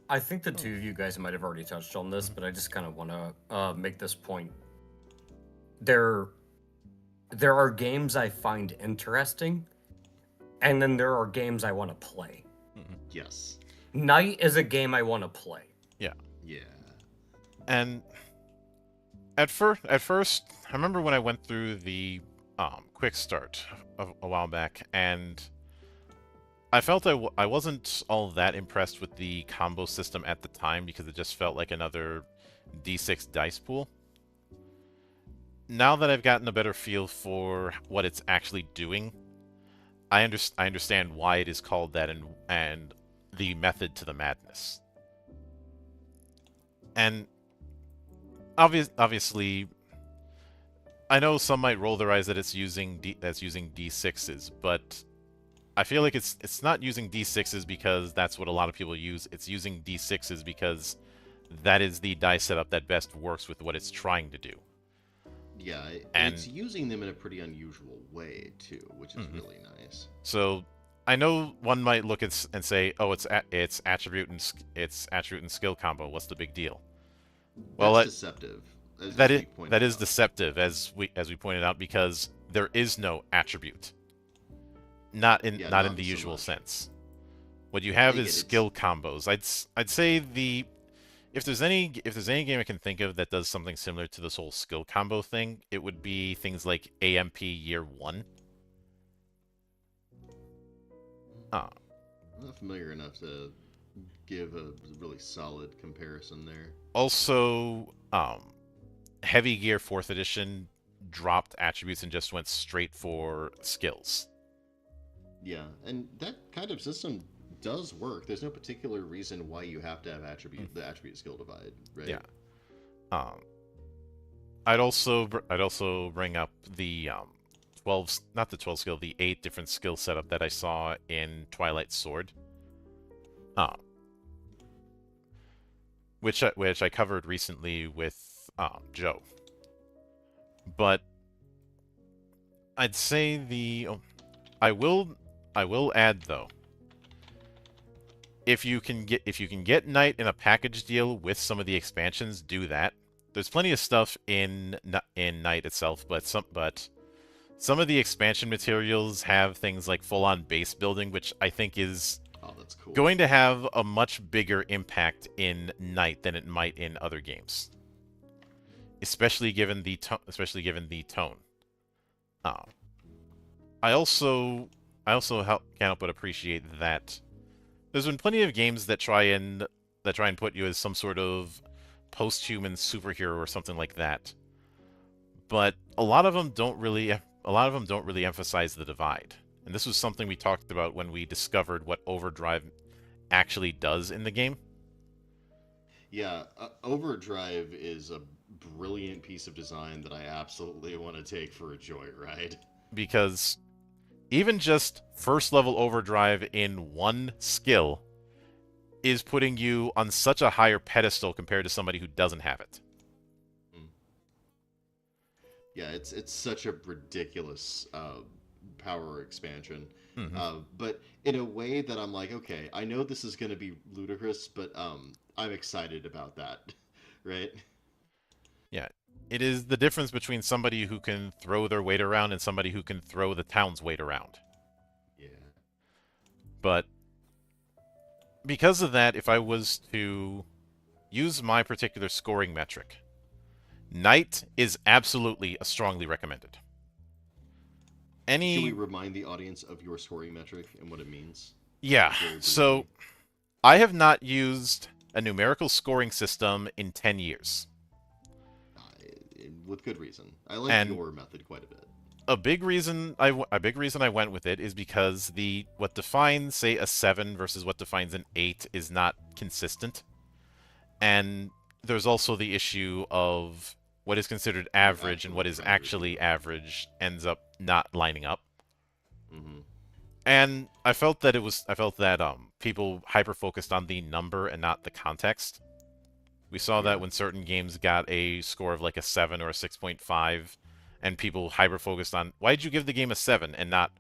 I think the two of you guys might have already touched on this, but I just kind of want to make this point. There are games I find interesting, and then there are games I want to play.
Yes.
Knight is a game I want to play.
Yeah.
Yeah.
And at first, I remember when I went through the quick start a while back, and I felt I wasn't all that impressed with the combo system at the time because it just felt like another D6 dice pool. Now that I've gotten a better feel for what it's actually doing, I understand why it is called that and the method to the madness. And obviously, I know some might roll their eyes that it's using D6s, but I feel like it's not using D6s because that's what a lot of people use. It's using D6s because that is the dice setup that best works with what it's trying to do.
Yeah, and it's using them in a pretty unusual way too, which is really nice.
So I know one might look and say, "Oh, it's attribute and skill combo. What's the big deal?" Well,
that's deceptive.
That is deceptive, as we pointed out, because there is no attribute. Not in the usual sense. What you have is skill combos. I'd say if there's any game I can think of that does something similar to this whole skill combo thing, it would be things like AMP Year 1.
I'm not familiar enough to give a really solid comparison there.
Also, Heavy Gear 4th Edition dropped attributes and just went straight for skills.
Yeah, and that kind of system does work. There's no particular reason why you have to have the attribute skill divide, right?
Yeah. Um, I'd also bring up the 12, not the 12 skill, the 8 different skill setup that I saw in Twilight Sword. Which I covered recently with Joe. But I'd say I will add though, if you can get Knight in a package deal with some of the expansions, do that. There's plenty of stuff in Knight itself, but some of the expansion materials have things like full-on base building, which I think is
that's cool.
going to have a much bigger impact in Knight than it might in other games, especially given the tone. I also can't help but appreciate that there's been plenty of games that try and put you as some sort of post-human superhero or something like that, but a lot of them don't really emphasize the divide. And this was something we talked about when we discovered what Overdrive actually does in the game.
Yeah, Overdrive is a brilliant piece of design that I absolutely want to take for a joyride.
Because even just first level Overdrive in one skill is putting you on such a higher pedestal compared to somebody who doesn't have it.
Yeah, it's such a ridiculous power expansion.
Mm-hmm.
But in a way that I'm like, okay, I know this is going to be ludicrous, but I'm excited about that, right?
Yeah, it is the difference between somebody who can throw their weight around and somebody who can throw the town's weight around.
Yeah.
But because of that, if I was to use my particular scoring metric, Knight is absolutely a strongly recommended.
Should we remind the audience of your scoring metric and what it means?
Yeah, so I have not used a numerical scoring system in 10 years.
With good reason. I like your method quite a bit.
A big reason I went with it is because what defines, say, a 7 versus what defines an 8 is not consistent. And there's also the issue of what is considered average and what is actually average ends up not lining up.
Mm-hmm.
And I felt that people hyper focused on the number and not the context. We saw that when certain games got a score of like a 7 or a 6.5, and people hyper focused on why did you give the game a 7 and not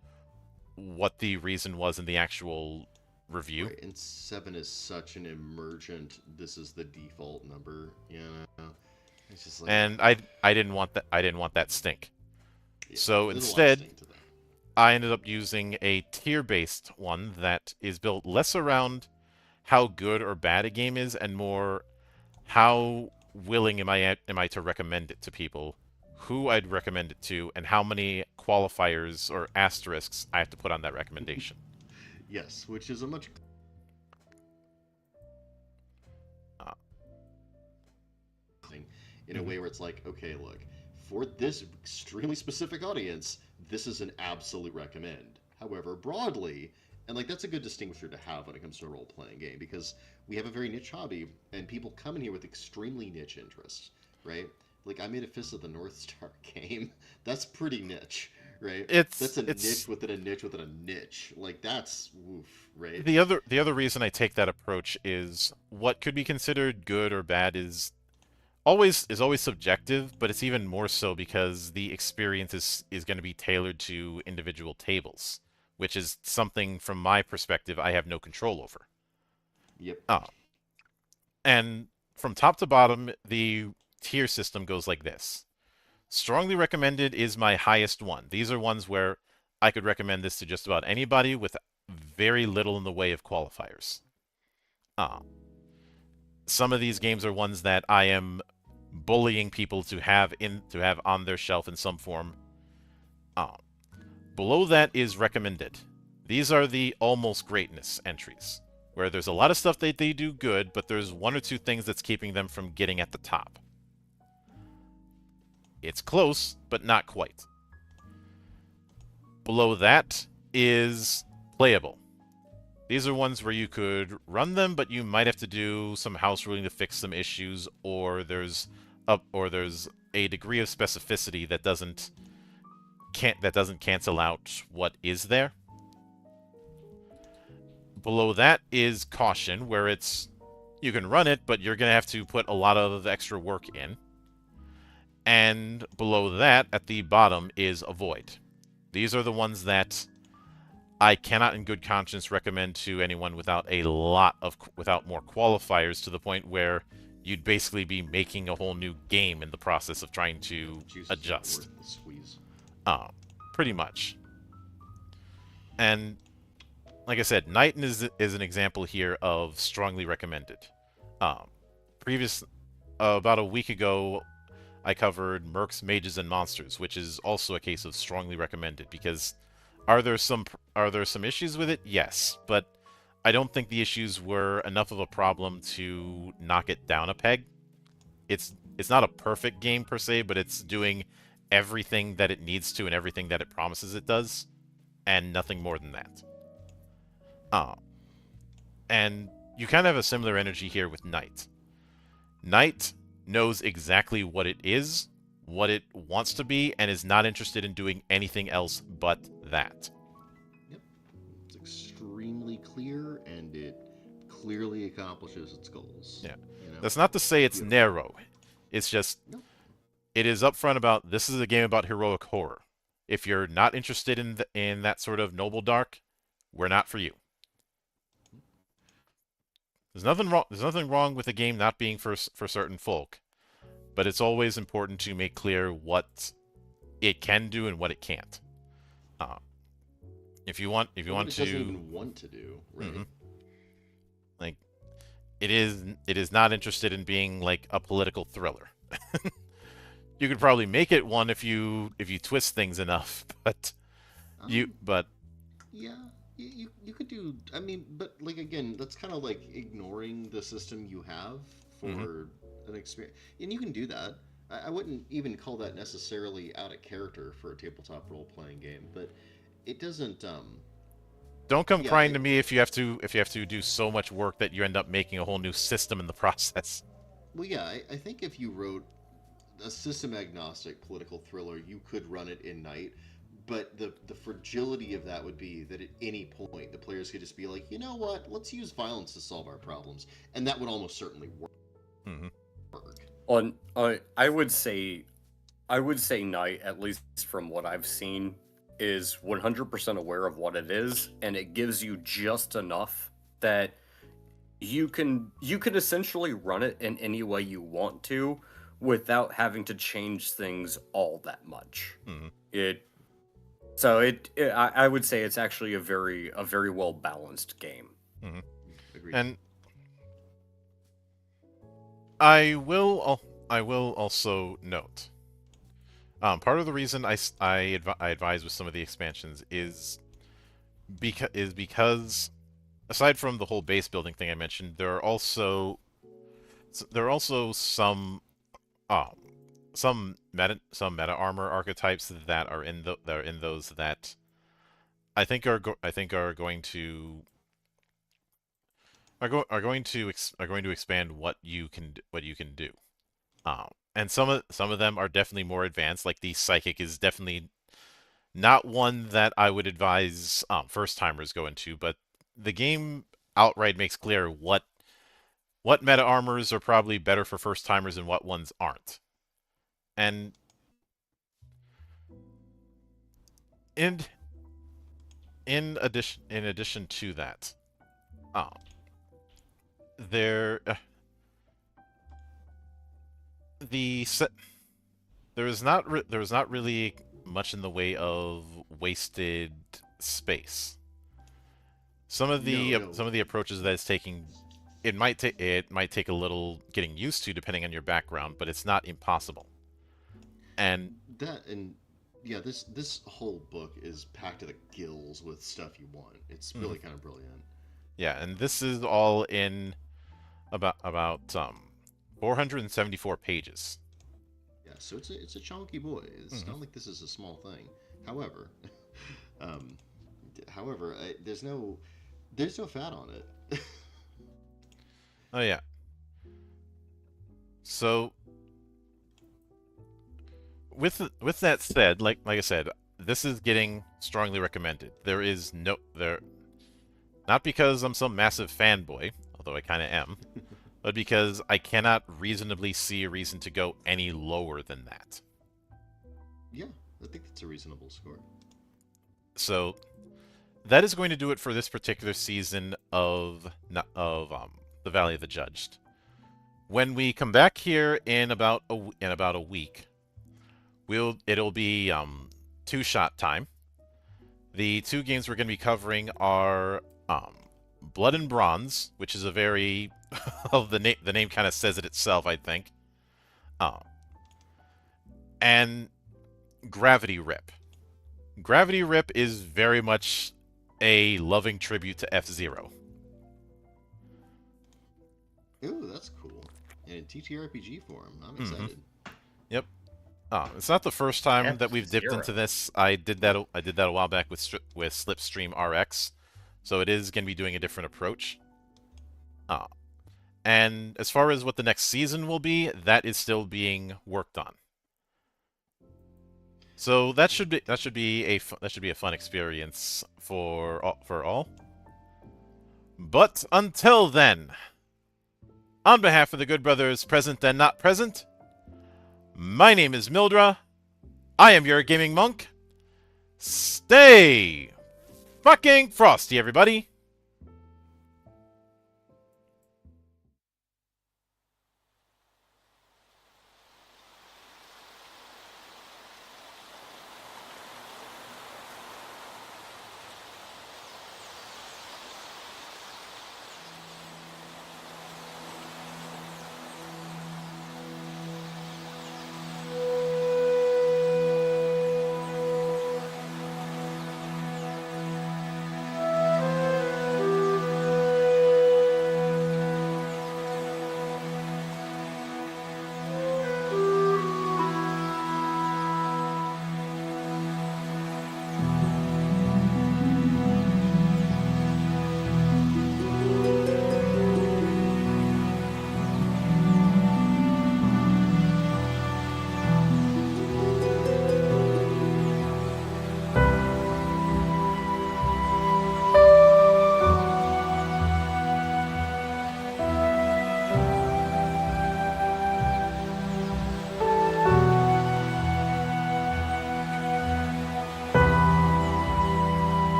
what the reason was in the actual review.
Right, and 7 is such an emergent. This is the default number. You know, it's just like.
And I didn't want that. I didn't want that stink.
Yeah,
so instead, I ended up using a tier-based one that is built less around how good or bad a game is, and more how willing am I to recommend it to people, who I'd recommend it to, and how many qualifiers or asterisks I have to put on that recommendation.
Yes, which is a much in a way where it's like, okay, look, for this extremely specific audience, this is an absolute recommend. However, broadly, and like that's a good distinguisher to have when it comes to a role-playing game, because we have a very niche hobby, and people come in here with extremely niche interests, right? Like I made a Fist of the North Star game. That's pretty niche, right? That's a niche within a niche within a niche. Like that's woof, right?
The other reason I take that approach is what could be considered good or bad is always subjective, but it's even more so because the experience is going to be tailored to individual tables, which is something from my perspective I have no control over.
Yep.
And from top to bottom, the tier system goes like this. Strongly recommended is my highest one. These are ones where I could recommend this to just about anybody with very little in the way of qualifiers. Some of these games are ones that I am bullying people to have on their shelf in some form. Below that is recommended. These are the almost greatness entries, where there's a lot of stuff that they do good, but there's one or two things that's keeping them from getting at the top. It's close, but not quite. Below that is playable. These are ones where you could run them, but you might have to do some house ruling to fix some issues, or there's a degree of specificity that doesn't cancel out what is there. Below that is caution, where you can run it, but you're gonna have to put a lot of extra work in. And below that, at the bottom, is avoid. These are the ones that I cannot in good conscience recommend to anyone without more qualifiers, to the point where you'd basically be making a whole new game in the process of trying to adjust.
Squeeze.
Pretty much. And like I said, Knighton is an example here of strongly recommended. About a week ago, I covered Mercs, Mages, and Monsters, which is also a case of strongly recommended, because are there some issues with it? Yes, but I don't think the issues were enough of a problem to knock it down a peg. It's not a perfect game per se, but it's doing everything that it needs to and everything that it promises it does, and nothing more than that. And you kind of have a similar energy here with Knight. Knight knows exactly what it is, what it wants to be, and is not interested in doing anything else but that.
Yep. It's extremely clear, and it clearly accomplishes its goals.
Yeah.
You know?
That's not to say it's narrow. It's just,
Nope.
It is upfront about, this is a game about heroic horror. If you're not interested in that sort of noble dark, we're not for you. There's nothing wrong with a game not being for certain folk, but it's always important to make clear what it can do and what it can't. If you want
it
to,
doesn't even want to do, right?
Mm-hmm. Like, it is not interested in being like a political thriller. You could probably make it one if you twist things enough, but
yeah, you could do. I mean, but like again, that's kind of like ignoring the system you have for an experience, and you can do that. I wouldn't even call that necessarily out of character for a tabletop role playing game, but it doesn't.
Don't come crying to me if you have to do so much work that you end up making a whole new system in the process.
Well, yeah, I think if you wrote a system agnostic political thriller, you could run it in Knight. But the fragility of that would be that at any point the players could just be like, you know what, let's use violence to solve our problems, and that would almost certainly work.
On I would say Knight, at least from what I've seen, is 100% aware of what it is, and it gives you just enough that you can essentially run it in any way you want to without having to change things all that much. I would say it's actually a very well balanced game.
Agreed.
And I will also note, part of the reason I advise with some of the expansions is because aside from the whole base building thing I mentioned, there are also some meta armor archetypes that are in those that I think are going to expand what you can do. And some of them are definitely more advanced. Like the psychic is definitely not one that I would advise first timers go into, but the game outright makes clear what meta armors are probably better for first timers and what ones aren't. And in addition to that, there was not really much in the way of wasted space. Some of the approaches that it's taking, it might take a little getting used to depending on your background, but it's not impossible. And
this whole book is packed to the gills with stuff you want. It's really kind of brilliant.
Yeah, and this is all in about 474 pages.
Yeah, so it's a chunky boy. It's not like this is a small thing. However, there's no There's no fat on it.
Oh yeah. So with that said, like I said, this is getting strongly recommended. There is no there, not because I'm some massive fanboy, although I kind of am, but because I cannot reasonably see a reason to go any lower than that.
Yeah, I think that's a reasonable score.
So that is going to do it for this particular season of the Valley of the Judged. When we come back here in about a week, it'll be two-shot time. The two games we're going to be covering are Blood and Bronze, which is a very the name kind of says it itself, I think, and Gravity Rip. Gravity Rip is very much a loving tribute to F-Zero.
Ooh, that's cool. In TTRPG form. I'm excited.
Yep. It's not the first time that we've dipped
F-Zero.
into this. I did that a while back with Slipstream RX, so it is going to be doing a different approach. And as far as what the next season will be, that is still being worked on. So that should be a fun experience for all. But until then, on behalf of the good brothers present and not present, my name is Mildra. I am your gaming monk. Stay fucking frosty, everybody.